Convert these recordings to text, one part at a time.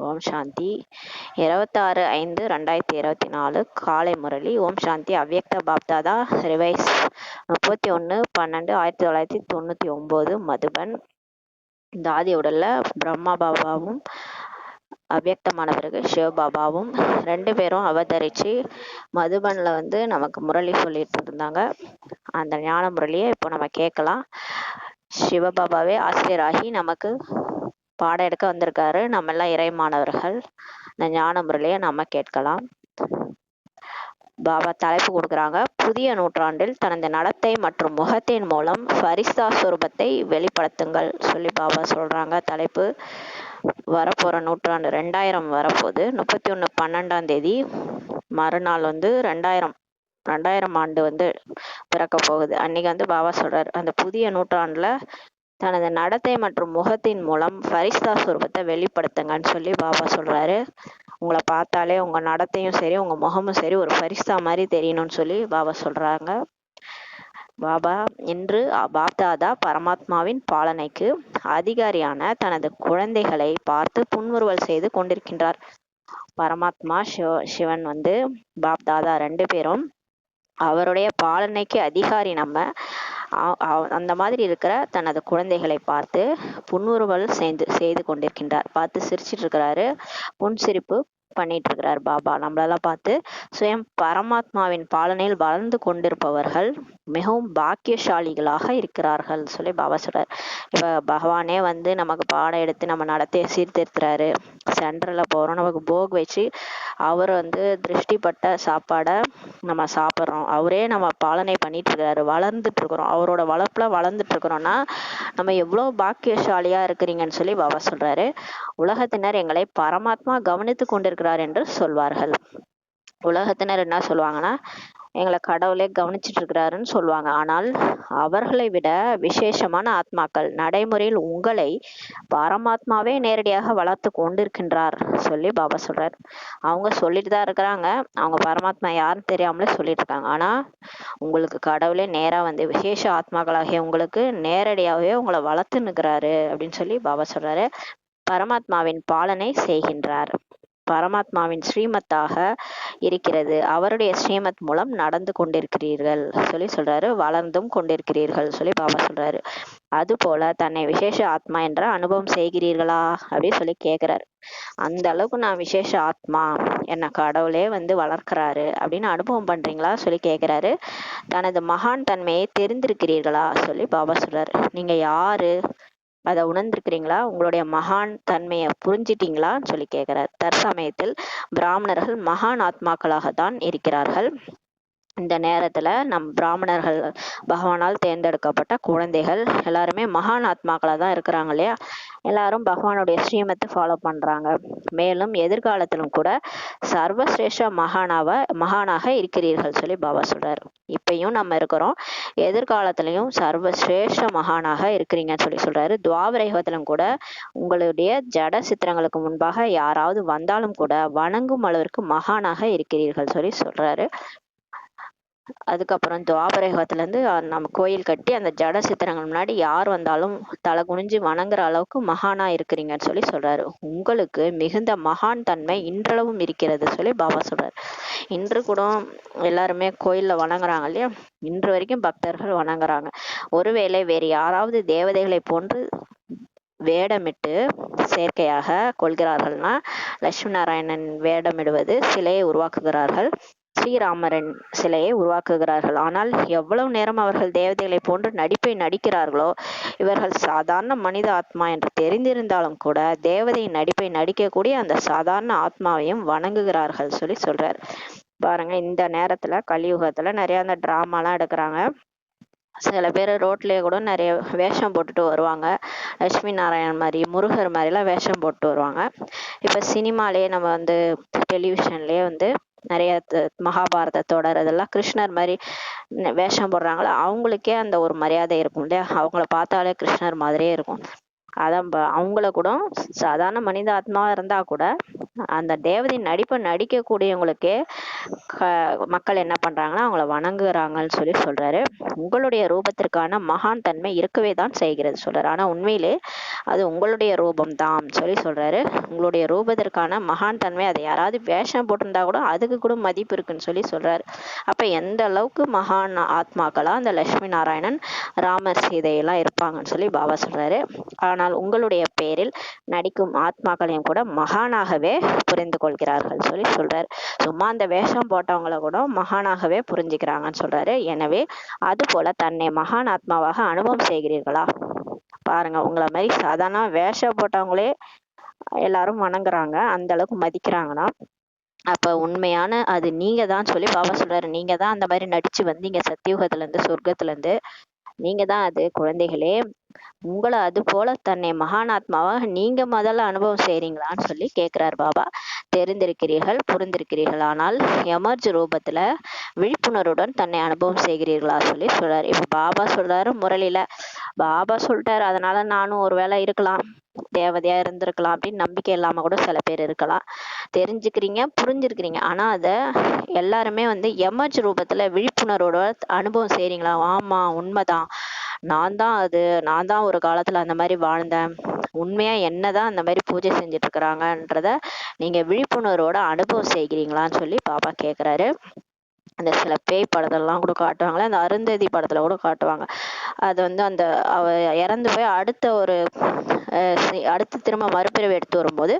ஓம் சாந்தி. 26/5/2024 காலை முரளி. ஓம் சாந்தி. அவ்யக்த பாப்தாதா ரிவைஸ் 31/12/1999 மதுபன். இந்த ஆதி உடல்ல பிரம்மா பாபாவும் அவ்யக்தமான பிறகு சிவபாபாவும் 2 பேரும் அவதரிச்சு மதுபன்ல நமக்கு முரளி சொல்லிட்டு இருந்தாங்க. அந்த ஞான முரளியை இப்போ நம்ம கேட்கலாம். சிவபாபாவே ஆசிரியராகி நமக்கு பாடம் எடுக்க வந்திருக்காரு. நம்ம எல்லாம் இறை மாணவர்கள். இந்த ஞான முரளியை நம்ம கேட்கலாம். பாபா தலைப்பு கொடுக்குறாங்க. புதிய நூற்றாண்டில் தனது நடத்தை மற்றும் முகத்தின் மூலம் ஃபரிஸ்தா ஸ்வரூபத்தை வெளிப்படுத்துங்கள் சொல்லி பாபா சொல்றாங்க. தலைப்பு வரப்போற நூற்றாண்டு 2000 வரப்போகுது. 31/12 மறுநாள் 2000 ஆண்டு பிறக்க போகுது. அன்னைக்கு பாபா சொல்றாரு, அந்த புதிய நூற்றாண்டுல தனது நடத்தை மற்றும் முகத்தின் மூலம் ஃபரிஸ்தா ஸ்வரூபத்தை வெளிப்படுத்துங்கன்னு சொல்லி பாபா சொல்றாரு. உங்களை பார்த்தாலே உங்க நடத்தையும் சரி உங்க முகமும் சரி ஒரு ஃபரிஸ்தா மாதிரி தெரியணும்னு சொல்லி பாபா சொல்றாங்க. பாபா இன்று பாப்தாதா பரமாத்மாவின் பாலனைக்கு அதிகாரியான தனது குழந்தைகளை பார்த்து புன்முறுவல் செய்து கொண்டிருக்கின்றார். பரமாத்மா சிவன் பாப்தாதா 2 பேரும் அவருடைய பாலனைக்கு அதிகாரி. நம்ம அந்த மாதிரி இருக்கிற தனது குழந்தைகளை பார்த்து புன்முறுவல் செய்து கொண்டிருக்கின்றார். பார்த்து சிரிச்சிட்டு இருக்கிறாரு, புன்சிரிப்பு பண்ணிட்டு இருக்கிறார் பாபா. நம்மளெல்லாம் பார்த்து சுயம் பரமாத்மாவின் பாலனையில் வளர்ந்து கொண்டிருப்பவர்கள் மிகவும் பாக்கியசாலிகளாக இருக்கிறார்கள் சொல்லி பாபா சொல்றார். இப்ப பகவானே நமக்கு பாடம் எடுத்து நம்ம நடத்தைய சீர்திருத்துறாரு. சென்டர்ல போறோம், நமக்கு போக் வச்சு அவர் திருஷ்டிப்பட்ட சாப்பாடை நம்ம சாப்பிட்றோம். அவரே நம்ம பாலனை பண்ணிட்டு இருக்கிறாரு. வளர்ந்துட்டு இருக்கிறோம், அவரோட வளர்ப்புல வளர்ந்துட்டு இருக்கிறோம்னா நம்ம எவ்வளவு பாக்கியசாலியா இருக்கிறீங்கன்னு சொல்லி பாபா சொல்றாரு. உலகத்தினர் எங்களை பரமாத்மா கவனித்து கொண்டிருக்கிறார் என்று சொல்வார்கள். உலகத்தினர் என்ன சொல்லுவாங்கன்னா, எங்களை கடவுளே கவனிச்சிட்டு இருக்கிறாருன்னு சொல்லுவாங்க. ஆனால் அவர்களை விட விசேஷமான ஆத்மாக்கள் நடைமுறையில் உங்களை பரமாத்மாவே நேரடியாக வளர்த்து கொண்டிருக்கின்றார் சொல்லி பாபா சொல்றார். அவங்க சொல்லிட்டு தான் இருக்கிறாங்க, அவங்க பரமாத்மா யாருன்னு தெரியாமலே சொல்லிட்டு இருக்காங்க. ஆனா உங்களுக்கு கடவுளே நேரா விசேஷ ஆத்மாக்களாகிய உங்களுக்கு நேரடியாகவே உங்களை வளர்த்து நிற்கிறாரு அப்படின்னு சொல்லி பாபா சொல்றாரு. பரமாத்மாவின் பாலனை செய்கின்றார். பரமாத்மாவின் ஸ்ரீமத்தாக இருக்கிறது. அவருடைய ஸ்ரீமத் மூலம் நடந்து கொண்டிருக்கிறீர்கள் சொல்லி சொல்றாரு. வளர்ந்தும் கொண்டிருக்கிறீர்கள் சொல்லி பாபா சொல்றாரு. அது போல தன்னை விசேஷ ஆத்மா என்ற அனுபவம் செய்கிறீர்களா அப்படின்னு சொல்லி கேட்கிறாரு. அந்த அளவுக்கு நான் விசேஷ ஆத்மா, என்ன கடவுளே வளர்க்கிறாரு அப்படின்னு அனுபவம் பண்றீங்களா சொல்லி கேட்கிறாரு. தனது மகான் தன்மையை தெரிந்திருக்கிறீர்களா சொல்லி பாபா சொல்றாரு. நீங்க யாரு அதை உணர்ந்திருக்கிறீங்களா, உங்களுடைய மகான் தன்மையை புரிஞ்சிட்டீங்களான்னு சொல்லி கேட்கிறார். தற்சமயத்தில் பிராமணர்கள் மகான் ஆத்மாக்களாக தான் இருக்கிறார்கள். இந்த நேரத்துல நம் பிராமணர்கள் பகவானால் தேர்ந்தெடுக்கப்பட்ட குழந்தைகள் எல்லாருமே மகான் ஆத்மாக்களா தான் இருக்கிறாங்க இல்லையா. எல்லாரும் பகவானுடைய ஸ்ரீமத்தை ஃபாலோ பண்றாங்க. மேலும் எதிர்காலத்திலும் கூட சர்வசிரேஷ்ட மகானாக இருக்கிறீர்கள் சொல்லி பாபா சொல்றாரு. இப்பயும் நம்ம இருக்கிறோம், எதிர்காலத்திலையும் சர்வசிரேஷ்ட மகானாக இருக்கிறீங்கன்னு சொல்லி சொல்றாரு. துவாபர யுகத்திலும் கூட உங்களுடைய ஜட சித்திரங்களுக்கு முன்பாக யாராவது வந்தாலும் கூட வணங்கும் அளவிற்கு மகானாக இருக்கிறீர்கள் சொல்லி சொல்றாரு. அதுக்கப்புறம் துவாபர யுகத்துல நம்ம கோயில் கட்டி அந்த ஜட சித்திரங்கள் முன்னாடி யார் வந்தாலும் தலை குனிஞ்சு வணங்குற அளவுக்கு மகானா இருக்கிறீங்கன்னு சொல்லி சொல்றாரு. உங்களுக்கு மிகுந்த மகான் தன்மை இன்றளவும் இருக்கிறது சொல்லி பாபா சொல்றாரு. இன்று கூட எல்லாருமே கோயில்ல வணங்குறாங்க இல்லையா, இன்று வரைக்கும் பக்தர்கள் வணங்குறாங்க. ஒருவேளை வேறு யாராவது தேவதைகளை போன்று வேடமிட்டு செயற்கையாக கொள்கிறார்கள்னா, லட்சுமி நாராயணன் வேடமிடுவது சிலையை உருவாக்குகிறார்கள், ஸ்ரீராமரின் சிலையை உருவாக்குகிறார்கள். ஆனால் எவ்வளவு நேரம் அவர்கள் தேவதைகளை போன்று நடிப்பை நடிக்கிறார்களோ, இவர்கள் சாதாரண மனித ஆத்மா என்று தெரிந்திருந்தாலும் கூட தேவதையின் நடிப்பை நடிக்கக்கூடிய அந்த சாதாரண ஆத்மாவையும் வணங்குகிறார்கள் சொல்லி சொல்றார். பாருங்க, இந்த நேரத்துல கலியுகத்துல நிறைய அந்த டிராமாலாம் எடுக்கிறாங்க. சில பேர் ரோட்லயே கூட நிறைய வேஷம் போட்டுட்டு வருவாங்க. லட்சுமி நாராயணன் மாதிரி, முருகர் மாதிரிலாம் வேஷம் போட்டு வருவாங்க. இப்ப சினிமாலேயே நம்ம டெலிவிஷன்லயே நிறைய மகாபாரத தொடர் அதெல்லாம் கிருஷ்ணர் மாதிரி வேஷம் போடுறாங்களா, அவங்களுக்கே அந்த ஒரு மரியாதை இருக்கும் இல்லையா. அவங்கள பார்த்தாலே கிருஷ்ணர் மாதிரியே இருக்கும். அதான் அவங்கள கூட சாதாரண மனித ஆத்மாவா இருந்தா கூட அந்த தேவதையின் நடிப்பை நடிக்கக்கூடியவங்களுக்கே மக்கள் என்ன பண்றாங்கன்னா அவங்கள வணங்குறாங்கன்னு சொல்லி சொல்றாரு. உங்களுடைய ரூபத்திற்கான மகான் தன்மை இருக்கவே தான் செய்கிறது சொல்றாரு. ஆனா உண்மையிலே அது உங்களுடைய ரூபம் தான் சொல்லி சொல்றாரு. உங்களுடைய ரூபத்திற்கான மகான் தன்மை, அதை யாராவது வேஷம் போட்டிருந்தா கூட அதுக்கு கூட மதிப்பு இருக்குன்னு சொல்லி சொல்றாரு. அப்ப எந்த அளவுக்கு மகான் ஆத்மாக்களா அந்த லட்சுமி நாராயணன் ராமர் சீதையெல்லாம் இருப்பாங்கன்னு சொல்லி பாபா சொல்றாரு. ஆனால் உங்களுடைய பேரில் நடிக்கும் ஆத்மாக்களையும் கூட மகானாகவே புரிந்து கொள்கிறார்கள் சொல்லி சொல்றாரு. சும்மா அந்த வேஷம் போட்டவங்கள கூட மகானாகவே புரிஞ்சுக்கிறாங்கன்னு சொல்றாரு. எனவே அது போல தன்னை மகான் ஆத்மாவாக அனுபவம் செய்கிறீர்களா? பாருங்க, உங்களை மாதிரி சாதாரண வேஷம் போட்டவங்களே எல்லாரும் வணங்குறாங்க, அந்த அளவுக்கு மதிக்கிறாங்கன்னா அப்ப உண்மையான அது நீங்க தான் சொல்லி பாபா சொல்றாரு. நீங்க தான் அந்த மாதிரி நடிச்சு வந்தீங்க சத்தியுகத்துல இருந்து, சொர்க்கத்துல இருந்து. நீங்க தான் அது குழந்தைகளே. உங்களை அது போல தன்னை மகானாத்மாவாக நீங்க முதல்ல அனுபவம் செய்றீங்களான்னு சொல்லி கேட்கிறார் பாபா. தெரிந்திருக்கிறீர்கள், புரிந்திருக்கிறீர்கள், ஆனால் எமர்ஜ் ரூபத்துல விழிப்புணர்வுடன் தன்னை அனுபவம் செய்கிறீர்களா சொல்லி சொல்றாரு. இப்ப பாபா சொல்றாரு முரளியில, பாபா சொல்லிட்டாரு அதனால நானும் ஒரு வேளை இருக்கலாம், தேவதையா இருந்திருக்கலாம் அப்படின்னு நம்பிக்கை இல்லாம கூட சில பேர் இருக்கலாம். தெரிஞ்சுக்கிறீங்க, புரிஞ்சிருக்கிறீங்க, ஆனா அத எல்லாருமே எமர்ஜ் ரூபத்துல விழிப்புணர்வோட அனுபவம் செய்றீங்களா? ஆமா, உண்மைதான், நான் தான் ஒரு காலத்துல அந்த மாதிரி வாழ்ந்தேன், உண்மையா என்னதான் அந்த மாதிரி பூஜை செஞ்சுட்டு இருக்கிறாங்கன்றத நீங்க விழிப்புணர்வோட அனுபவம் செய்கிறீங்களான்னு சொல்லி பாபா கேக்குறாரு. அந்த சில பேய் படத்தெல்லாம் கூட காட்டுவாங்களே, அந்த அருந்ததி படத்துல கூட காட்டுவாங்க. அது அந்த அவ இறந்து போய் அடுத்து திரும்ப மறுபிறவி எடுத்து வரும்போது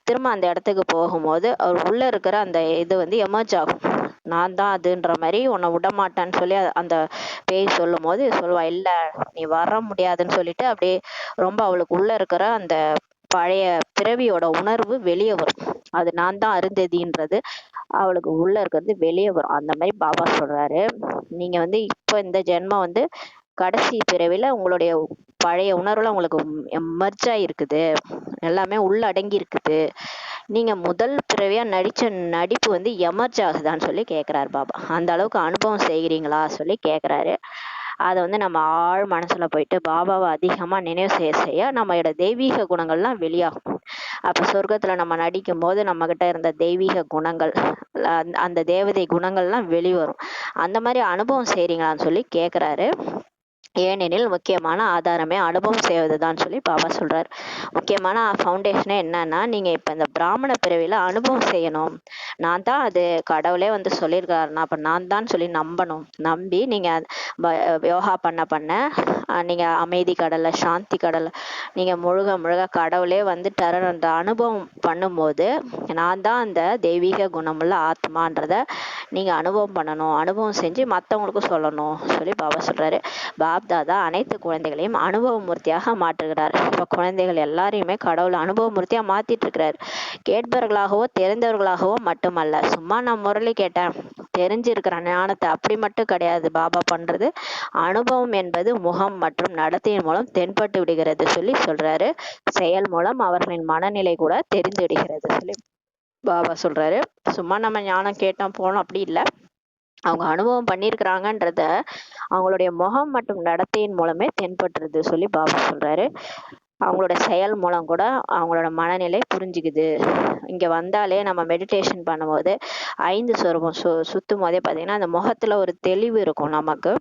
திரும்ப அந்த இடத்துக்கு போகும்போது அவர் உள்ள இருக்கிற அந்த இது எமர்ஜ் ஆகும். நான் தான் அதுன்ற மாதிரி உன்னை விடமாட்டேன்னு சொல்லி அந்த பேய் சொல்லும் போது சொல்லுவா, இல்ல நீ வர முடியாதுன்னு சொல்லிட்டு அப்படியே ரொம்ப அவளுக்கு உள்ள இருக்கிற அந்த பழைய பிறவியோட உணர்வு வெளியே வரும். அது நான் தான் அருந்ததின்றது அவளுக்கு உள்ள இருக்கிறது வெளியே வரும். அந்த மாதிரி பாபா சொல்றாரு, நீங்க இப்ப இந்த ஜென்மம் கடைசி பிறவில உங்களுடைய பழைய உணர்வுல உங்களுக்கு மெர்ஜ் இருக்குது, எல்லாமே உள்ள அடங்கி இருக்குது. நீங்க முதல் பிறவியா நடிச்ச நடிப்பு எமர்ஜ் ஆகுதான்னு சொல்லி கேக்குறாரு பாபா. அந்த அளவுக்கு அனுபவம் செய்கிறீங்களா சொல்லி கேக்குறாரு. அதை நம்ம ஆழ் மனசுல போயிட்டு பாபாவை அதிகமா நினைவு செய்ய செய்ய நம்மளோட தெய்வீக குணங்கள்லாம் வெளியாகும். அப்ப சொர்க்கத்துல நம்ம நடிக்கும் போது நம்ம கிட்ட இருந்த தெய்வீக குணங்கள், அந்த தேவதை குணங்கள்லாம் வெளிவரும். அந்த மாதிரி அனுபவம் செய்றீங்களான்னு சொல்லி கேக்குறாரு. ஏனெனில் முக்கியமான ஆதாரமே அனுபவம் செய்வதுதான் சொல்லி பாபா சொல்றாரு. முக்கியமான ஃபவுண்டேஷனே என்னன்னா, நீங்க இப்ப இந்த பிராமண பிறவில அனுபவம் செய்யணும். நான் தான் அது கடவுளே சொல்லியிருக்காருன்னா அப்ப நான் தான் சொல்லி நம்பணும். நம்பி நீங்க யோகா பண்ண பண்ண நீங்க அமைதி கடல்ல, சாந்தி கடல்ல நீங்க முழுக முழுக கடவுளே தர அந்த அனுபவம் பண்ணும்போது நான் தான் அந்த தெய்வீக குணமுள்ள ஆத்மான்றத நீங்க அனுபவம் பண்ணணும். அனுபவம் செஞ்சு மத்தவங்களுக்கும் சொல்லணும் சொல்லி பாபா சொல்றாரு. பாப்தாதா அனைத்து குழந்தைகளையும் அனுபவ மூர்த்தியாக மாற்றுகிறார். இப்ப குழந்தைகள் எல்லாரையுமே கடவுள் அனுபவ மூர்த்தியா மாத்திட்டு இருக்கிறாரு. கேட்பவர்களாகவோ தெரிந்தவர்களாகவோ மட்டுமல்ல. சும்மா நான் முரளி கேட்டேன், தெரிஞ்சிருக்கிற ஞானத்தை அப்படி மட்டும் கிடையாது. பாபா பண்றது அனுபவம் என்பது முகம் மற்றும் நடத்தையின் மூலம் தென்பட்டு விடுகிறது சொல்லி சொல்றாரு. செயல் மூலம் அவர்களின் மனநிலை கூட தெரிந்து விடுகிறது சொல்லி பாபா சொல்றாரு. சும்மா நம்ம ஞானம் கேட்டோம் போனோம் அப்படி இல்லை, அவங்க அனுபவம் பண்ணியிருக்கிறாங்கன்றத அவங்களுடைய முகம் மற்றும் நடத்தையின் மூலமே தென்பட்டுருது சொல்லி பாபா சொல்றாரு. அவங்களோட செயல் மூலம் கூட அவங்களோட மனநிலை புரிஞ்சுக்குது. இங்க வந்தாலே நம்ம மெடிடேஷன் பண்ணும்போது 5 சொரூபம் சுத்தும் போதே பார்த்தீங்கன்னா அந்த முகத்துல ஒரு தெளிவு இருக்கும். நமக்கு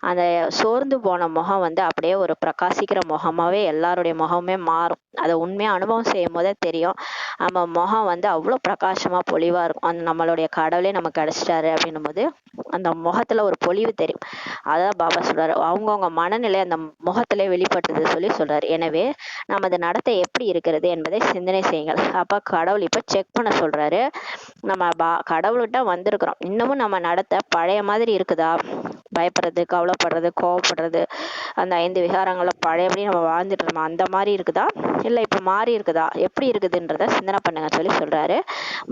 அந்த சோர்ந்து போன முகம் அப்படியே ஒரு பிரகாசிக்கிற முகமாவே எல்லாருடைய முகமே மாறும். அதை உண்மையா அனுபவம் செய்யும் போதே தெரியும். நம்ம முகம் அவ்வளோ பிரகாசமா பொலிவா இருக்கும். அந்த நம்மளுடைய கடவுளே நமக்கு கிடைச்சிட்டாரு அப்படின்னும் போது அந்த முகத்துல ஒரு பொலிவு தெரியும். அதான் பாபா சொல்றாரு, அவங்கவுங்க மனநிலை அந்த முகத்திலே வெளிப்பட்டது சொல்லி சொல்றாரு. எனவே நமது நடத்தை எப்படி இருக்கிறது என்பதை சிந்தனை செய்யுங்கள். அப்ப கடவுள் இப்ப செக் பண்ண சொல்றாரு. நம்ம கடவுள்கிட்ட வந்திருக்கிறோம், இன்னமும் நம்ம நடத்தை பழைய மாதிரி இருக்குதா? பயப்படுறது, கவலைப்படுறது, கோவப்படுறது, அந்த 5 விகாரங்களை பழையபடி நம்ம வாழ்ந்துட்டு இருந்தோம் அந்த மாதிரி இருக்குதா, இல்ல இப்ப மாறி இருக்குதா, எப்படி இருக்குதுன்றத சிந்தனை பண்ணுங்க சொல்லி சொல்றாரு.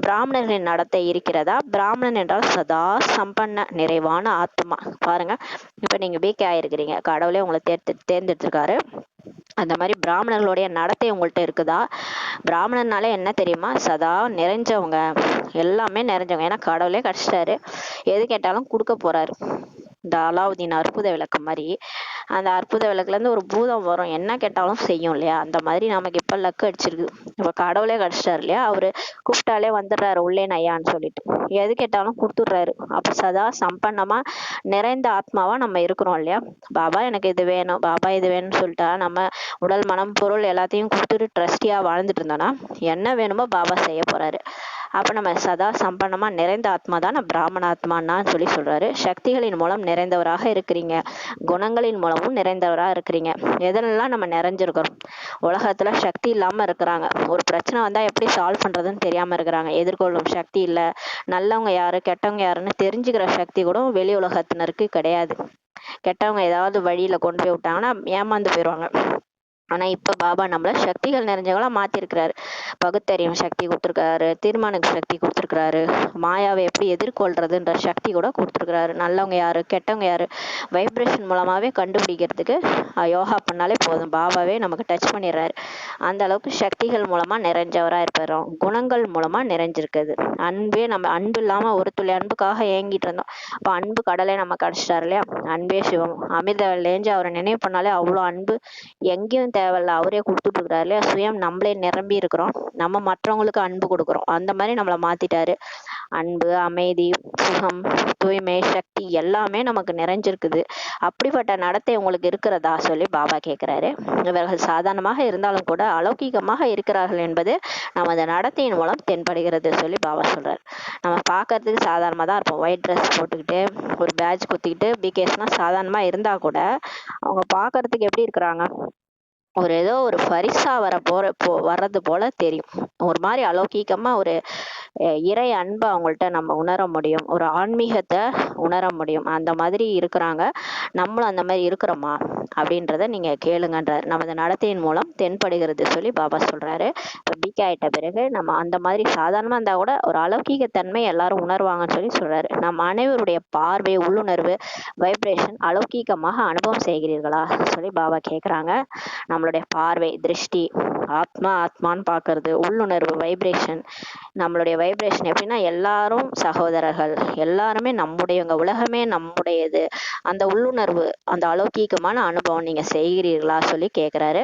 பிராமணர்களின் நடத்தை இருக்கிறதா? பிராமணன் என்றால் சதா சம்பன்ன நிறைவான ஆத்மா. பாருங்க, இப்ப நீங்க பிகே ஆயிருக்கிறீங்க, கடவுளே உங்களை தேர்ந்தெடுத்திருக்காரு. அந்த மாதிரி பிராமணர்களுடைய நடத்தை உங்கள்கிட்ட இருக்குதா? பிராமணனாலே என்ன தெரியுமா? சதா நிறைஞ்சவங்க, எல்லாமே நிறைஞ்சவங்க. ஏன்னா கடவுளே கிடைச்சிட்டாரு, எது கேட்டாலும் கொடுக்க போறாரு. இந்த அலாவுதீன் அற்புத விளக்கு மாதிரி. அந்த அற்புத விளக்குல இருந்து ஒரு பூதம் வரும், என்ன கேட்டாலும் செய்யும் இல்லையா? அந்த மாதிரி நமக்கு இப்ப லக்கு அடிச்சிருக்கு. இப்ப கடவுளே கடிச்சிட்டாரு இல்லையா? அவரு கூப்பிட்டாலே வந்துடுறாரு உள்ளே நையான்னு சொல்லிட்டு, எது கேட்டாலும் கொடுத்துடுறாரு. அப்ப சதா சம்பன்னமா நிறைந்த ஆத்மாவா நம்ம இருக்கிறோம் இல்லையா? பாபா எனக்கு இது வேணும், பாபா இது வேணும்னு சொல்லிட்டா நம்ம உடல் மனம் பொருள் எல்லாத்தையும் கொடுத்துட்டு ட்ரஸ்டியா வாழ்ந்துட்டு இருந்தோம்னா என்ன வேணுமோ பாபா செய்ய போறாரு. அப்ப நம்ம சதா சம்பன்னமா நிறைந்த ஆத்மா தான் பிராமண ஆத்மான்னு சொல்லி சொல்றாரு. சக்திகளின் மூலம் நிறைந்தவராக இருக்கிறீங்க, குணங்களின் மூலமும் நிறைந்தவரா இருக்கிறீங்க. எதனெல்லாம் நம்ம நிறைஞ்சிருக்கிறோம். உலகத்துல சக்தி இல்லாம இருக்கிறாங்க, ஒரு பிரச்சனை வந்தா எப்படி சால்வ் பண்றதுன்னு தெரியாம இருக்கிறாங்க, எதிர்கொள்ளும் சக்தி இல்ல, நல்லவங்க யாரு கெட்டவங்க யாருன்னு தெரிஞ்சுக்கிற சக்தி கூட வெளி உலகத்தினருக்கு கிடையாது. கெட்டவங்க ஏதாவது வழியில கொண்டு போய் விட்டாங்கன்னா ஏமாந்து போயிடுவாங்க. ஆனா இப்ப பாபா நம்மள சக்திகள் நிறைஞ்சவங்களா மாத்திருக்கிறாரு. பகுத்தறியும் சக்தி கொடுத்துருக்காரு, தீர்மானக்கு சக்தி கொடுத்துருக்காரு, மாயாவை எப்படி எதிர்கொள்றதுன்ற சக்தி கூட கொடுத்துருக்காரு. நல்லவங்க யாரு கெட்டவங்க யாரு வைப்ரேஷன் மூலமாவே கண்டுபிடிக்கிறதுக்கு யோகா பண்ணாலே போதும், பாபாவே நமக்கு டச் பண்ணிடுறாரு. அந்த அளவுக்கு சக்திகள் மூலமா நிறைஞ்சவரா இருப்பாரு. குணங்கள் மூலமா நிறைஞ்சிருக்குது. அன்பே, நம்ம அன்பு இல்லாம ஒரு துளி அன்புக்காக ஏங்கிட்டு இருந்தோம். அப்ப அன்பு கடலை நம்ம கிடைச்சிட்டாரு இல்லையா? அன்பே சிவம். அமிர்தவல்லேஞ்சு அவரை நினைவு பண்ணாலே அவ்வளோ அன்பு எங்கேயும் தேவையில்ல, அவரே கொடுத்துட்டு இருக்கிறாரு இல்லையா? சுயம் நம்மளே நிரம்பி இருக்கிறோம், நம்ம மற்றவங்களுக்கு அன்பு கொடுக்குறோம். அந்த மாதிரி நம்மளை மாத்திட்டாரு. அன்பு, அமைதி, சுகம், தூய்மை, சக்தி எல்லாமே நமக்கு நிறைஞ்சிருக்குது. அப்படிப்பட்ட நடத்தை உங்களுக்கு இருக்கிறதா சொல்லி பாபா கேட்கிறாரு. இவர்கள் சாதாரணமாக இருந்தாலும் கூட அலௌகிகமாக இருக்கிறார்கள் என்பது நமது நடத்தையின் மூலம் தென்படுகிறது சொல்லி பாபா சொல்றாரு. நம்ம பார்க்கறதுக்கு சாதாரணமா தான் இருப்போம், ஒயிட் ட்ரெஸ் போட்டுக்கிட்டு ஒரு பேட்ச் குத்திக்கிட்டு பிகேஸ்னா சாதாரணமா இருந்தா கூட அவங்க பார்க்கறதுக்கு எப்படி இருக்கிறாங்க, ஒரு ஏதோ ஒரு பரிசா வர்றது போல தெரியும். ஒரு மாதிரி அலௌகிகமா ஒரு இறை அன்பை அவங்கள்ட்ட நம்ம உணர முடியும், ஒரு ஆன்மீகத்தை உணர முடியும். அந்த மாதிரி இருக்கிறாங்க. நம்மளும் அந்த மாதிரி இருக்கிறோமா அப்படின்றத நீங்க கேளுங்கன்றாரு. நமது நடத்தையின் மூலம் தென்படுகிறது சொல்லி பாபா சொல்றாரு. இப்போ பிகே ஆயிட்ட பிறகு நம்ம அந்த மாதிரி சாதாரணமா இருந்தா கூட ஒரு அலௌகிகத்தன்மை எல்லாரும் உணர்வாங்கன்னு சொல்லி சொல்றாரு. நம்ம அனைவருடைய பார்வை, உள்ளுணர்வு, வைப்ரேஷன் அலௌகிகமாக அனுபவம் செய்கிறீர்களா சொல்லி பாபா கேட்குறாங்க. நம்மளுடைய பார்வை, திருஷ்டி, ஆத்மா ஆத்மான்னு பார்க்கறது, உள்ளுணர்வு, வைப்ரேஷன். நம்மளுடைய வைப்ரேஷன் எப்படின்னா எல்லாரும் சகோதரர்கள், எல்லாருமே நம்முடையவங்க, உலகமே நம்முடையது. அந்த உள்ளுணர்வு, அந்த அலௌகீகமான அனுபவம் நீங்க செய்கிறீர்களா சொல்லி கேட்குறாரு.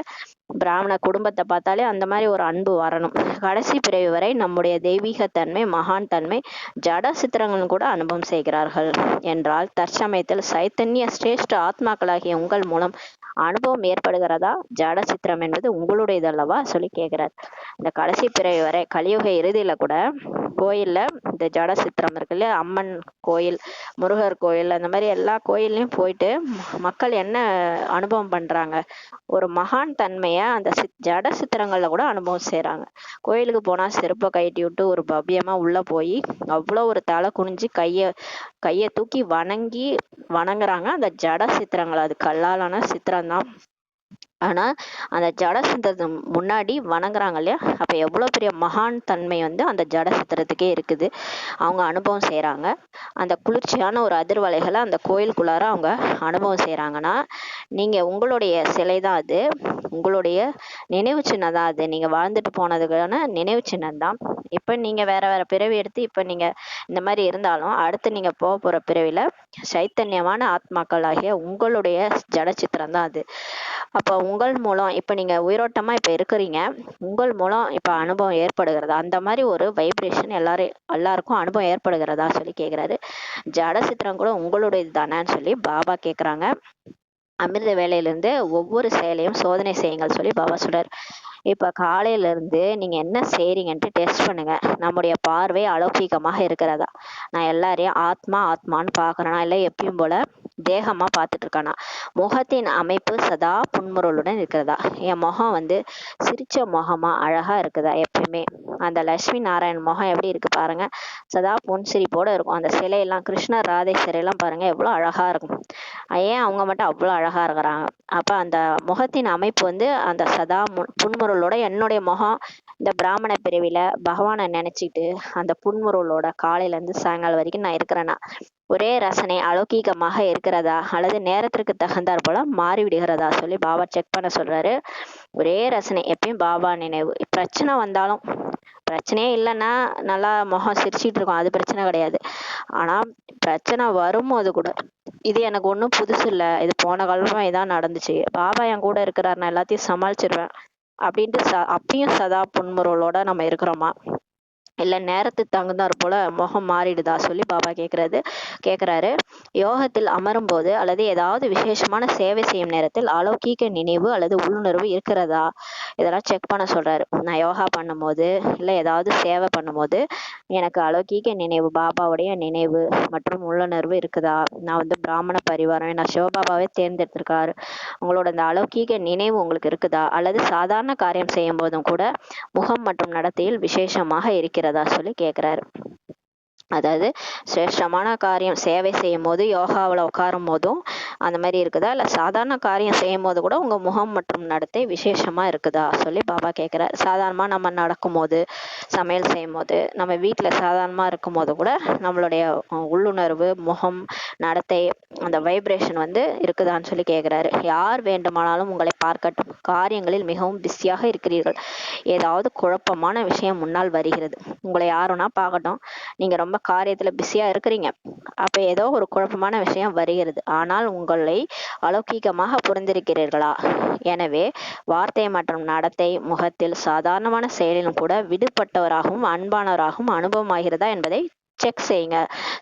பிராமண குடும்பத்தை பார்த்தாலே அந்த மாதிரி ஒரு அன்பு வரணும். கடைசி பிறவி வரை நம்முடைய தெய்வீகத்தன்மை, மகான் தன்மை, ஜட சித்திரங்களும் கூட அனுபவம் செய்கிறார்கள் என்றால் தற்சமயத்தில் சைத்தன்ய சிரேஷ்ட ஆத்மாக்களாகிய உங்கள் மூலம் அனுபவம் ஏற்படுகிறதா? ஜட சித்திரம் என்பது உங்களுடையது அல்லவா சொல்லி கேட்கிறார். இந்த கடைசி பிறவி வரை கலியுக இறுதியில கூட கோயில்ல இந்த ஜட சித்திரம் இருக்குல்ல, அம்மன் கோயில், முருகர் கோயில், அந்த மாதிரி எல்லா கோயில்லையும் போயிட்டு மக்கள் என்ன அனுபவம் பண்றாங்க, ஒரு மகான் தன்மைய அந்த ஜட சித்திரங்கள்ல கூட அனுபவம் செய்யறாங்க. கோயிலுக்கு போனா செருப்பை கழட்டி விட்டு ஒரு பவ்யமா உள்ள போய் அவ்வளோ ஒரு தலை குனிஞ்சு கையை தூக்கி வணங்குறாங்க அந்த ஜட சித்திரங்கள். அது கல்லாலான சித்திரம் தான், ஆனா அந்த ஜட சித்திரத்துக்கு முன்னாடி வணங்குறாங்க இல்லையா? அப்ப எவ்வளவு பெரிய மகான் தன்மை அந்த ஜட சித்திரத்துக்கே இருக்குது. அவங்க அனுபவம் செய்யறாங்க. அந்த குளிர்ச்சியான ஒரு அதிர்வலைகளை அந்த கோயிலுக்குள்ளார அவங்க அனுபவம் செய்யறாங்கன்னா, நீங்க உங்களுடைய சிலை தான் அது, உங்களுடைய நினைவு சின்னம் தான் அது, நீங்க வாழ்ந்துட்டு போனதுக்கான நினைவு சின்னம் தான். இப்ப நீங்க வேற வேற பிறவி எடுத்து இப்ப நீங்க இந்த மாதிரி இருந்தாலும் அடுத்து நீங்க போற பிறவில சைத்தன்யமான ஆத்மாக்களாகிய உங்களுடைய ஜட சித்திரம் தான் அது. அப்போ உங்கள் மூலம் இப்ப நீங்க உயிரோட்டமா இப்ப இருக்கிறீங்க, உங்கள் மூலம் இப்ப அனுபவம் ஏற்படுகிறதா? அந்த மாதிரி ஒரு வைப்ரேஷன் எல்லாருக்கும் அனுபவம் ஏற்படுகிறதா சொல்லி கேக்குறாரு. ஜட சித்திரம் கூட உங்களுடையது தானேன்னு சொல்லி பாபா கேக்குறாங்க. அமிர்த வேலையிலிருந்து ஒவ்வொரு செயலையும் சோதனை செய்யுங்கள் சொல்லி பாபா சொல்றாரு. இப்ப காலையில இருந்து நீங்க என்ன செய்றீங்கன்ட்டு டெஸ்ட் பண்ணுங்க. நம்முடைய பார்வை அலௌகிகமாக இருக்கிறதா, நான் எல்லாரையும் ஆத்மா ஆத்மான்னு பாக்குறேனா, இல்லை எப்பயும் போல தேகமா பார்த்துட்டு இருக்கானா, முகத்தின் அமைப்பு சதா புன்முறுவலுடன் இருக்கிறதா, என் முகம் சிரிச்ச முகமா அழகா இருக்குதா, எப்பயுமே அந்த லட்சுமி நாராயண் முகம் எப்படி இருக்கு பாருங்க, சதா புன்சிரிப்போட இருக்கும். அந்த சிலையெல்லாம் கிருஷ்ணர் ராதை சிலையெல்லாம் பாருங்க எவ்வளவு அழகா இருக்கும். ஏன் அவங்க மட்டும் அவ்வளவு அழகா இருக்கிறாங்க? அப்ப அந்த முகத்தின் அமைப்பு அந்த சதா புன்முறுவலோட, என்னுடைய முகம் இந்த பிராமண பிரிவில பகவானை நினைச்சிட்டு அந்த புன்முறுவலோட காலையில இருந்து சாயங்காலம் வரைக்கும் நான் இருக்கிறேன்னா, ஒரே ரசனை அலௌகீகமாக இருக்கிறதா அல்லது நேரத்திற்கு தகுந்தாற் போல மாறி விடுகிறதா சொல்லி பாபா செக் பண்ண சொல்றாரு. ஒரே ரசனை, எப்பயும் பாபா நினைவு. பிரச்சனை வந்தாலும், பிரச்சனையே இல்லைன்னா நல்லா முகம் சிரிச்சிட்டு இருக்கோம், அது பிரச்சனை கிடையாது. ஆனா பிரச்சனை வரும்போது கூட இது எனக்கு ஒன்றும் புதுசு இல்லை, இது போன காலமா இதான் நடந்துச்சு, பாபா என் கூட இருக்கிறார், நான் எல்லாத்தையும் சமாளிச்சிருவேன் அப்படின்ட்டு அப்பயும் சதா புன்முறுவலோட நம்ம இருக்கிறோமா, இல்ல நேரத்துக்கு தகுந்தாற் போல முகம் மாறிடுதா சொல்லி பாபா கேக்குறாரு. யோகத்தில் அமரும் போது அல்லது ஏதாவது விசேஷமான சேவை செய்யும் நேரத்தில் அலௌகீக நினைவு அல்லது உள்ளுணர்வு இருக்கிறதா, இதெல்லாம் செக் பண்ண சொல்றாரு. நான் யோகா பண்ணும்போது இல்ல ஏதாவது சேவை பண்ணும்போது எனக்கு அலௌகீக நினைவு, பாபாவுடைய நினைவு மற்றும் உள்ளுணர்வு இருக்குதா, நான் வந்து பிராமண பரிவாரம், நான் சிவபாபாவே தேர்ந்தெடுத்திருக்காரு, உங்களோட அந்த அலௌகீக நினைவு உங்களுக்கு இருக்குதா, அல்லது சாதாரண காரியம் செய்யும் போதும் கூட முகம் மற்றும் நடத்தையில் விசேஷமாக இருக்கிறதா சொல்லி கேக்குறாரு. அதாவது சிரேஷ்டமான காரியம் சேவை செய்யும் போது, யோகாவில் உட்காரும் போதும் அந்த மாதிரி இருக்குதா, இல்லை சாதாரண காரியம் செய்யும் போது கூட உங்கள் முகம் மற்றும் நடத்தை விசேஷமாக இருக்குதா சொல்லி பாபா கேட்குறார். சாதாரணமாக நம்ம நடக்கும் போது, சமையல் செய்யும் போது, நம்ம வீட்டில் சாதாரணமாக இருக்கும் போது கூட நம்மளுடைய உள்ளுணர்வு, முகம், நடத்தை, அந்த வைப்ரேஷன் வந்து இருக்குதான்னு சொல்லி கேட்குறாரு. யார் வேண்டுமானாலும் உங்களை பார்க்கட்டும், காரியங்களில் மிகவும் பிஸியாக இருக்கிறீர்கள், ஏதாவது குழப்பமான விஷயம் முன்னால் வருகிறது, உங்களை யாருன்னா பார்க்கட்டும், நீங்கள் ரொம்ப காரியத்துல பிஸியா இருக்கிறீங்க, அப்ப ஏதோ ஒரு குழப்பமான விஷயம் வருகிறது, ஆனால் உங்களை அலௌகீகமாக புரிந்திருக்கிறீர்களா, எனவே வார்த்தை மற்றும் நடத்தை, முகத்தில், சாதாரணமான செயலிலும் கூட விடுபட்டவராகவும் அன்பானவராகவும் அனுபவமாகிறதா என்பதை செக் செய்யுங்க,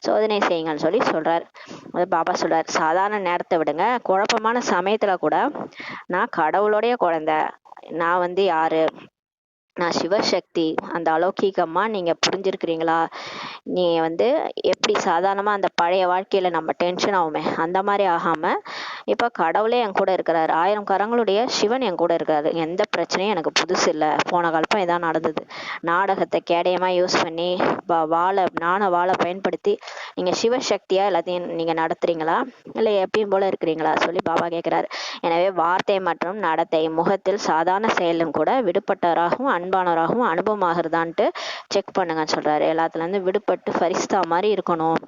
சோதனை செய்யுங்கன்னு சொல்லி சொல்றாரு. அது பாபா சொல்றாரு, சாதாரண நேரத்தை விடுங்க, குழப்பமான சமயத்துல கூட நான் கடவுளுடைய குழந்தை, நான் வந்து யாரு, நான் சிவசக்தி, அந்த அலௌகீகமா நீங்க புரிஞ்சிருக்கிறீங்களா, நீ வந்து எப்படி சாதாரணமா அந்த பழைய வாழ்க்கையில நம்ம டென்ஷன் ஆகுமே அந்த மாதிரி ஆகாம இப்ப கடவுளே என் கூட இருக்கிறாரு, 1000 கரங்களுடைய சிவன் என் கூட இருக்காரு, எந்த பிரச்சனையும் எனக்கு புதுசு இல்லை, போன காலப்பம் இதான் நடந்தது, நாடகத்தை கேடயமா யூஸ் பண்ணி வாழை பயன்படுத்தி நீங்க சிவசக்தியா எல்லாத்தையும் நீங்க நடத்துறீங்களா, இல்லை எப்பயும் போல இருக்கிறீங்களா சொல்லி பாபா கேட்கிறாரு. எனவே வார்த்தை மற்றும் நடத்தை, முகத்தில், சாதாரண செயலும் கூட விடுபட்டவராகவும் அன்பானவராகவும் அனுபவமாகிறதான்ட்டு செக் பண்ணுங்கன்னு சொல்றாரு. எல்லாத்துல இருந்து விடுபட்டு ஃபரிஸ்தா மாதிரி இருக்கணும்.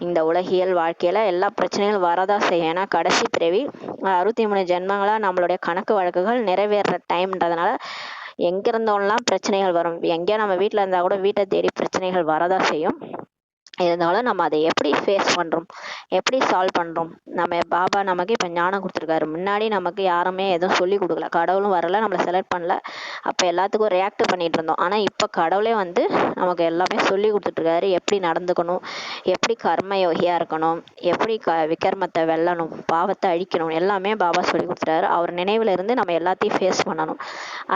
இந்த உலகியல் வாழ்க்கையில எல்லா பிரச்சனைகளும் வரதா செய்யும், ஏன்னா கடைசி பிறவி 63 ஜென்மங்களா நம்மளுடைய கணக்கு வழக்குகள் நிறைவேற டைம்ன்றதுனால எங்க இருந்தோம்லாம் பிரச்சனைகள் வரும், எங்கேயா நம்ம வீட்டுல இருந்தா கூட வீட்டை தேடி பிரச்சனைகள் வரதா செய்யும். இருந்தாலும் நம்ம அதை எப்படி ஃபேஸ் பண்றோம், எப்படி சால்வ் பண்றோம், நம்ம பாபா நமக்கு இப்ப ஞானம் கொடுத்துருக்காரு, முன்னாடி நமக்கு யாருமே எதுவும் சொல்லி கொடுக்கல, கடவுளும் வரல, நம்மளை செலக்ட் பண்ணல, அப்ப எல்லாத்துக்கும் ரியாக்ட் பண்ணிட்டு இருந்தோம், ஆனா இப்ப கடவுளே வந்து நமக்கு எல்லாமே சொல்லி கொடுத்துட்டு இருக்காரு, எப்படி நடந்துக்கணும், எப்படி கர்ம யோகியா இருக்கணும், எப்படி விக்ரமத்தை வெல்லணும், பாவத்தை அழிக்கணும், எல்லாமே பாபா சொல்லி கொடுத்துட்டாரு. அவர் நினைவுல இருந்து நம்ம எல்லாத்தையும் ஃபேஸ் பண்ணணும்,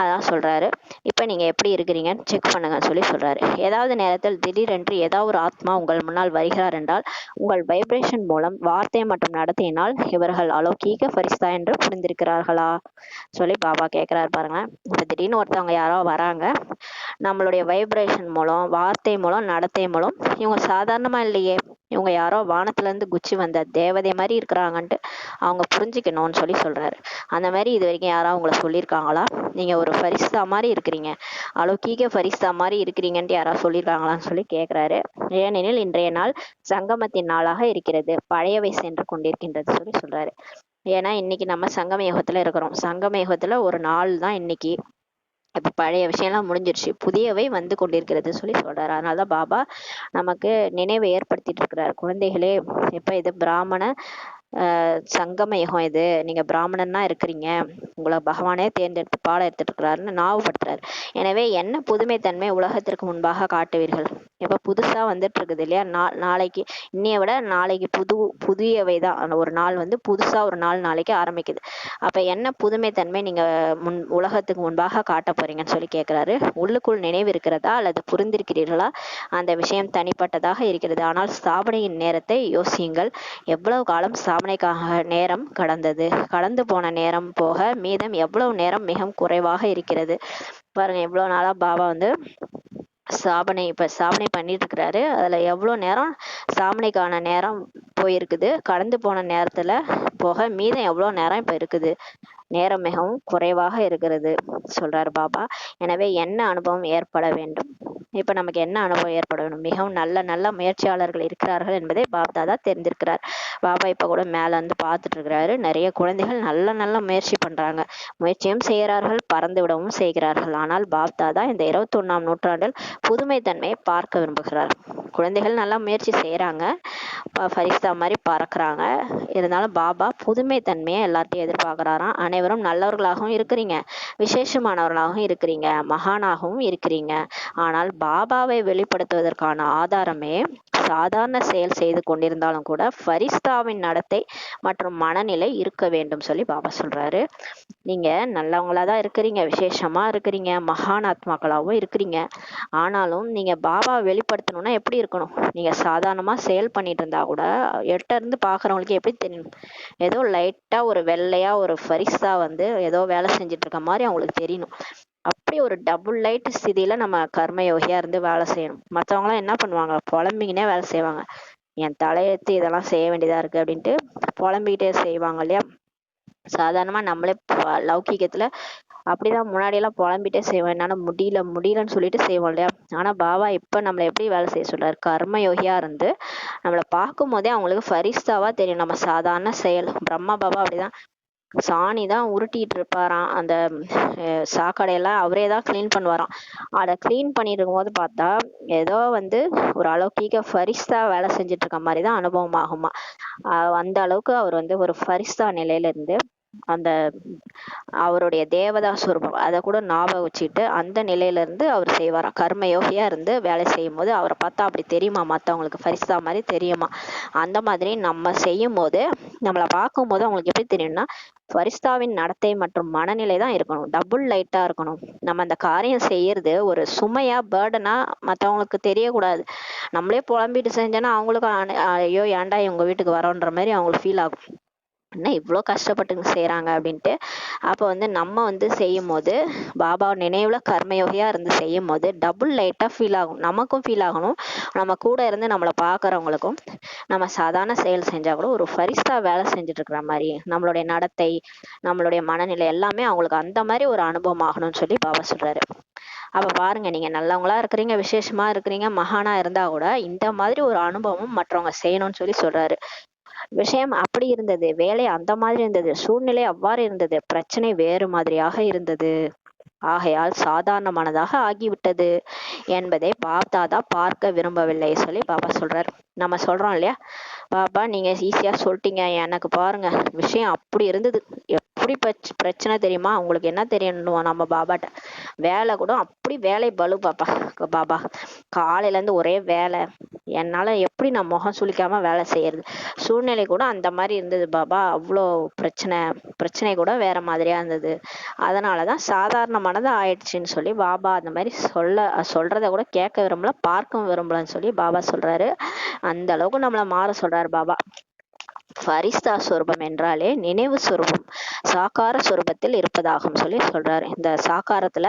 அதான் சொல்றாரு. இப்ப நீங்க எப்படி இருக்கிறீங்கன்னு செக் பண்ணுங்கன்னு சொல்லி சொல்றாரு. ஏதாவது நேரத்தில் திடீரென்று ஏதாவது ஒரு ஆத்மா உங்கள் முன்னால் வருகிறார் என்றால் உங்கள் வைப்ரேஷன் மூலம், வார்த்தை மற்றும் நடத்தையினால் இவர்கள் அலௌகீக ஃபரிஸ்தா என்று புரிந்திருக்கிறார்களா சொல்லி பாபா கேட்கிறாரு. பாருங்க, இப்ப திடீர்னு ஒருத்தவங்க யாரோ வராங்க, நம்மளுடைய வைப்ரேஷன் மூலம், வார்த்தை மூலம், நடத்தை மூலம் இவங்க சாதாரணமா இல்லையே, இவங்க யாரோ வானத்துல இருந்து குச்சி வந்த தேவதை மாதிரி இருக்கிறாங்கன்ட்டு அவங்க புரிஞ்சுக்கணும்னு சொல்லி சொல்றாரு. அந்த மாதிரி இது வரைக்கும் யாராவது உங்களை சொல்லியிருக்காங்களா, நீங்க ஒரு ஃபரிஸ்தா மாதிரி இருக்கிறீங்க, அலௌகீக ஃபரிஸ்தா மாதிரி இருக்கிறீங்கன்ட்டு யாராவது சொல்லியிருக்காங்களான்னு சொல்லி கேட்கிறாரு. ஏனெனில் இன்றைய நாள் சங்கமத்தின் நாளாக இருக்கிறது, பழையவை சென்று கொண்டிருக்கின்றது சொல்லி சொல்றாரு. ஏன்னா இன்னைக்கு நம்ம சங்கம யுகத்துல இருக்கிறோம், சங்கம யுகத்துல ஒரு நாள் தான் இன்னைக்கு, இப்ப பழைய விஷயம்லாம் முடிஞ்சிருச்சு, புதியவை வந்து கொண்டிருக்கிறது சொல்லி சொல்றாரு. அதனாலதான் பாபா நமக்கு நினைவை ஏற்படுத்திட்டு இருக்கிறார். குழந்தைகளே, இப்ப இது பிராமண சங்கம யுகம், இது நீங்க பிராமணன்னா இருக்கிறீங்க, உங்களை பகவானே தேர்ந்தெடுத்து பாடம் எடுத்துட்டு இருக்கிறாருன்னு ஞாபகப்படுத்துறாரு. எனவே என்ன புதுமை தன்மை உலகத்திற்கு முன்பாக காட்டுவீர்கள், இப்ப புதுசா வந்துட்டு இருக்குது இல்லையா, நாளைக்கு இன்னைய விட நாளைக்கு புதியவை தான், ஒரு நாள் வந்து புதுசா ஒரு நாள் நாளைக்கு ஆரம்பிக்குது, அப்ப என்ன புதுமை தன்மை நீங்க உலகத்துக்கு முன்பாக காட்ட போறீங்கன்னு சொல்லி கேட்கிறாரு. உள்ளுக்குள் நினைவு இருக்கிறதா அல்லது புரிந்திருக்கிறீர்களா, அந்த விஷயம் தனிப்பட்டதாக இருக்கிறது, ஆனால் ஸ்தாபனையின் நேரத்தை யோசியுங்கள், எவ்வளவு காலம் ஸ்தாபனைக்காக நேரம் கடந்து போன நேரம் போக மீதம் எவ்வளவு நேரம் மிகவும் குறைவாக இருக்கிறது. பாருங்க, எவ்வளவு நாளா பாபா வந்து ஸ்தாபனை பண்ணிட்டு இருக்கிறாரு, அதுல எவ்வளவு நேரம் ஸ்தாபனைக்கான நேரம் போயிருக்குது, கடந்து போன நேரத்துல போக மீதம் எவ்வளவு நேரம் இப்ப இருக்குது, நேரம் மிகவும் குறைவாக இருக்கிறது சொல்றாரு பாபா. எனவே என்ன அனுபவம் ஏற்பட வேண்டும், இப்ப நமக்கு என்ன அனுபவம் ஏற்பட வேண்டும், மிகவும் நல்ல முயற்சியாளர்கள் இருக்கிறார்கள் என்பதை பாப்தாதா தெரிந்திருக்கிறார். பாபா இப்ப கூட மேல வந்து பார்த்துட்டு இருக்கிறாரு, நிறைய குழந்தைகள் நல்ல முயற்சி பண்றாங்க, முயற்சியும் செய்கிறார்கள், பறந்து விடவும் செய்கிறார்கள், ஆனால் பாப்தாதா இந்த 21ஆம் நூற்றாண்டில் புதுமை தன்மையை பார்க்க விரும்புகிறார். குழந்தைகள் நல்லா முயற்சி செய்கிறாங்க, ஃபரிஸ்தா மாதிரி பறக்குறாங்க. இருந்தாலும் பாபா புதுமை தன்மையை எல்லாத்தையும் எதிர்பார்க்குறாராம். அனைவரும் நல்லவர்களாகவும் இருக்கிறீங்க, விசேஷமானவர்களாகவும் இருக்கிறீங்க, மகானாகவும் இருக்கிறீங்க. ஆனால் பாபாவை வெளிப்படுத்துவதற்கான ஆதாரமே சாதாரண செயல் செய்து கொண்டிருந்தாலும் கூட ஃபரிஸ்தாவின் நடத்தை மற்றும் மனநிலை இருக்க வேண்டும் சொல்லி பாபா சொல்றாரு. நீங்க நல்லவங்களா தான் இருக்கிறீங்க, விசேஷமா இருக்கிறீங்க, மகான் ஆத்மாக்களாகவும் இருக்கிறீங்க. ஆனாலும் நீங்க பாபாவை வெளிப்படுத்தணும்னா எப்படி இருக்கணும்? நீங்க சாதாரணமா செயல் பண்ணிட்டு இருந்தா கூட எட்ட இருந்து பாக்குறவங்களுக்கு எப்படி தெரியும்? ஏதோ லைட்டா ஒரு வெள்ளையா ஒரு ஃபரிஸ்தா வந்து ஏதோ வேலை செஞ்சுட்டு இருக்க மாதிரி அவங்களுக்கு தெரியணும். அப்படி ஒரு டபுள் லைட் ஸ்திதியில நம்ம கர்மயோகியா இருந்து வேலை செய்யணும். மற்றவங்களாம் என்ன பண்ணுவாங்க, புலம்பிக்கினே வேலை செய்வாங்க. என் தலையெழுத்து இதெல்லாம் செய்ய வேண்டியதா இருக்கு அப்படின்ட்டு புலம்பிக்கிட்டே செய்வாங்க இல்லையா. சாதாரணமா நம்மளே லௌகீகத்துல அப்படிதான் முன்னாடி எல்லாம் புலம்பிட்டே செய்வோம், என்னால முடியலன்னு சொல்லிட்டு செய்வோம் இல்லையா. ஆனா பாபா இப்ப நம்மளை எப்படி வேலை செய்ய சொல்றாரு, கர்மயோகியா இருந்து நம்மளை பார்க்கும் போதே அவங்களுக்கு ஃபரிஸ்தாவா தெரியும் நம்ம சாதாரண செயல். பிரம்மா பாபா அப்படிதான் சாணி தான் உருட்டிட்டு இருப்பாராம், அந்த சாக்கடையெல்லாம் அவரே தான் கிளீன் பண்ணுவாராம். அதை கிளீன் பண்ணிட்டு இருக்கும்போது பார்த்தா ஏதோ வந்து ஒரு அலௌகீக ஃபரிஸ்தா வேலை செஞ்சுட்டு இருக்க மாதிரி தான் அனுபவம் ஆகுமா. அந்த அளவுக்கு அவர் வந்து ஒரு ஃபரிஸ்தா நிலையில இருந்து அந்த அவருடைய தேவதா சுரூபம் அதை கூட ஞாபகம் வச்சுட்டு அந்த நிலையில இருந்து அவர் செய்வாராம். கர்மயோகியா இருந்து வேலை செய்யும் போது அவரை பார்த்தா அப்படி தெரியுமா, மற்றவங்களுக்கு ஃபரிஸ்தா மாதிரி தெரியுமா. அந்த மாதிரி நம்ம செய்யும் போது நம்மளை பார்க்கும் போது அவங்களுக்கு எப்படி தெரியும்னா ஃபரிஸ்தாவின் நடத்தை மற்றும் மனநிலை தான் இருக்கணும், டபுள் லைட்டா இருக்கணும். நம்ம அந்த காரியம் செய்யறது ஒரு சுமையா பேர்டனா மற்றவங்களுக்கு தெரியக்கூடாது. நம்மளே புலம்பிட்டு செஞ்சோன்னா அவங்களுக்கு ஐயோ ஏன்டா இவங்க வீட்டுக்கு வரோன்ற மாதிரி அவங்களுக்கு ஃபீல் ஆகும், என்ன இவ்வளோ கஷ்டப்பட்டு செய்கிறாங்க அப்படின்ட்டு. அப்போ வந்து நம்ம வந்து செய்யும் போது பாபா நினைவுல கர்மயோகியா இருந்து செய்யும் போது டபுள் லைட்டாக ஃபீல் ஆகும், நமக்கும் ஃபீல் ஆகணும், நம்ம கூட இருந்து நம்மளை பார்க்குறவங்களுக்கும். நம்ம சாதாரண செயல் செஞ்சால் கூட ஒரு ஃபரிஸ்தா வேலை செஞ்சுட்டு இருக்கிற மாதிரி நம்மளுடைய நடத்தை நம்மளுடைய மனநிலை எல்லாமே அவங்களுக்கு அந்த மாதிரி ஒரு அனுபவம் ஆகணும்னு சொல்லி பாபா சொல்றாரு. அப்ப பாருங்க, நீங்க நல்லவங்களா இருக்கிறீங்க, விசேஷமா இருக்கிறீங்க, மகானா இருந்தா கூட இந்த மாதிரி ஒரு அனுபவம் மற்றவங்க செய்யணும்னு சொல்லி சொல்றாரு. விஷயம் அப்படி இருந்தது, வேலை அந்த மாதிரி இருந்தது, சூழ்நிலை அவ்வாறு இருந்தது, பிரச்சனை வேறு மாதிரியாக இருந்தது, ஆகையால் சாதாரணமானதாக ஆகிவிட்டது என்பதை பாப்தாதா பார்க்க விரும்பவில்லை சொல்லி பாபா சொல்றார். நம்ம சொல்றோம் இல்லையா, பாபா நீங்க ஈஸியா சொல்லிட்டீங்க, எனக்கு பாருங்க விஷயம் அப்படி இருந்தது, எப்படி பிரச்சனை தெரியுமா, உங்களுக்கு என்ன தெரியணும் நம்ம பாபாட்ட. வேலை கூட அப்படி வேலை பலு பாப்பா, பாபா காலையில இருந்து ஒரே வேலை, என்னால எப்படி நான் முகம் சுளிக்காம வேலை செய்யறது, சூழ்நிலை கூட அந்த மாதிரி இருந்தது பாபா, அவ்வளோ பிரச்சனை கூட வேற மாதிரியா இருந்தது, அதனாலதான் சாதாரணமானது ஆயிடுச்சுன்னு சொல்லி பாபா அந்த மாதிரி சொல்றத கூட கேட்க விரும்பல, பார்க்கவும் விரும்பலன்னு சொல்லி பாபா சொல்றாரு. அந்த அளவுக்கு நம்மளை மாற சொல்றாரு பாபா. ஃபரிஸ்தா சொரூபம் என்றாலே நினைவு சொரூபம், சாக்கார சொரூபத்தில் இருப்பதாகும் சொல்லி சொல்றாரு. இந்த சாக்காரத்துல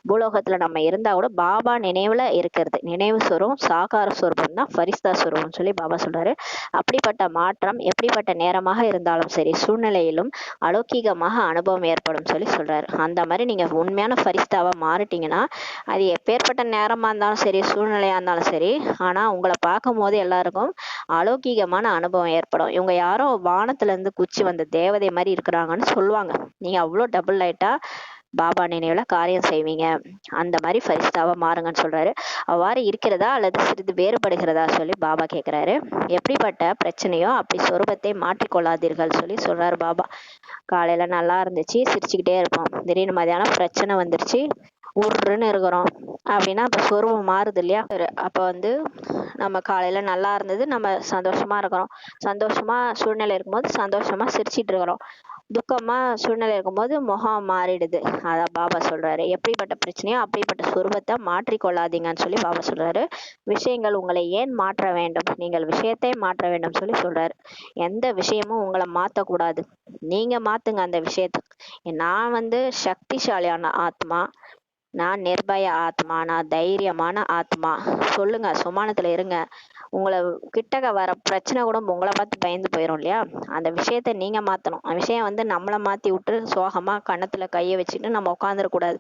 பூலோகத்துல நம்ம இருந்தா கூட பாபா நினைவுல இருக்கிறது நினைவு சொரூபம், சாக்கார சொரூபம் தான் ஃபரிஸ்தா சொரூபம் சொல்லி பாபா சொல்றாரு. அப்படிப்பட்ட மாற்றம் எப்படிப்பட்ட நேரமாக இருந்தாலும் சரி, சூழ்நிலையிலும் அலௌகீகமாக அனுபவம் ஏற்படும் சொல்லி சொல்றாரு. அந்த மாதிரி நீங்க உண்மையான ஃபரிஸ்தாவா மாறிட்டீங்கன்னா அது எப்பேற்பட்ட நேரமா இருந்தாலும் சரி, சூழ்நிலையா இருந்தாலும் சரி, ஆனா உங்களை பார்க்கும் போது எல்லாருக்கும் அலௌகீகமான அனுபவம் ஏற்படும். இவங்க யாரோ வானத்துல இருந்து குச்சி வந்த தேவதை மாதிரி இருக்கிறாங்கன்னு சொல்லுவாங்க. நீங்க அவ்வளோ டபுள் லைட்டா பாபா நினைவுல காரியம் செய்வீங்க, அந்த மாதிரி ஃபரிஸ்தாவா மாறுங்கன்னு சொல்றாரு. அவ்வாறு இருக்கிறதா அல்லது சிறிது வேறுபடுகிறதா சொல்லி பாபா கேட்கிறாரு. எப்படிப்பட்ட பிரச்சனையோ அப்படி சொரூபத்தை மாற்றிக்கொள்ளாதீர்கள் சொல்லி சொல்றாரு பாபா. காலையில நல்லா இருந்துச்சு, சிரிச்சுக்கிட்டே இருப்போம், திடீர்னு மதியானம் பிரச்சனை வந்துருச்சு, உருன்னு இருக்கிறோம் அப்படின்னா அப்ப சொரூபம் மாறுது இல்லையா. அப்ப வந்து நம்ம காலையில நல்லா இருந்தது, நம்ம சந்தோஷமா இருக்கிறோம், சந்தோஷமா சூழ்நிலை இருக்கும்போது சந்தோஷமா சிரிச்சிட்டு இருக்கிறோம், துக்கமா சூழ்நிலை இருக்கும்போது முகம் மாறிடுது. அதான் பாபா சொல்றாரு, எப்படிப்பட்ட பிரச்சனையோ அப்படிப்பட்ட சுரூபத்தை மாற்றிக்கொள்ளாதீங்கன்னு சொல்லி பாபா சொல்றாரு. விஷயங்கள் உங்களை ஏன் மாற்ற வேண்டும், நீங்கள் விஷயத்தை மாற்ற வேண்டும் சொல்லி சொல்றாரு. எந்த விஷயமும் உங்களை மாத்தக்கூடாது, நீங்க மாத்துங்க அந்த விஷயத்த. நான் வந்து சக்திசாலியான ஆத்மா, நான் நிர்பய ஆத்மா, நான் தைரியமான ஆத்மா, சொல்லுங்க சுமானத்துல இருங்க, உங்களை கிட்டக்க வர பிரச்சனை கூட உங்களை பார்த்து பயந்து போயிடும் இல்லையா? அந்த விஷயத்த நீங்க மாத்தணும். அந்த விஷயம் வந்து நம்மளை மாத்தி விட்டு சோகமா கன்னத்துல கையை வச்சுட்டு நம்ம உட்காந்துடக்கூடாது.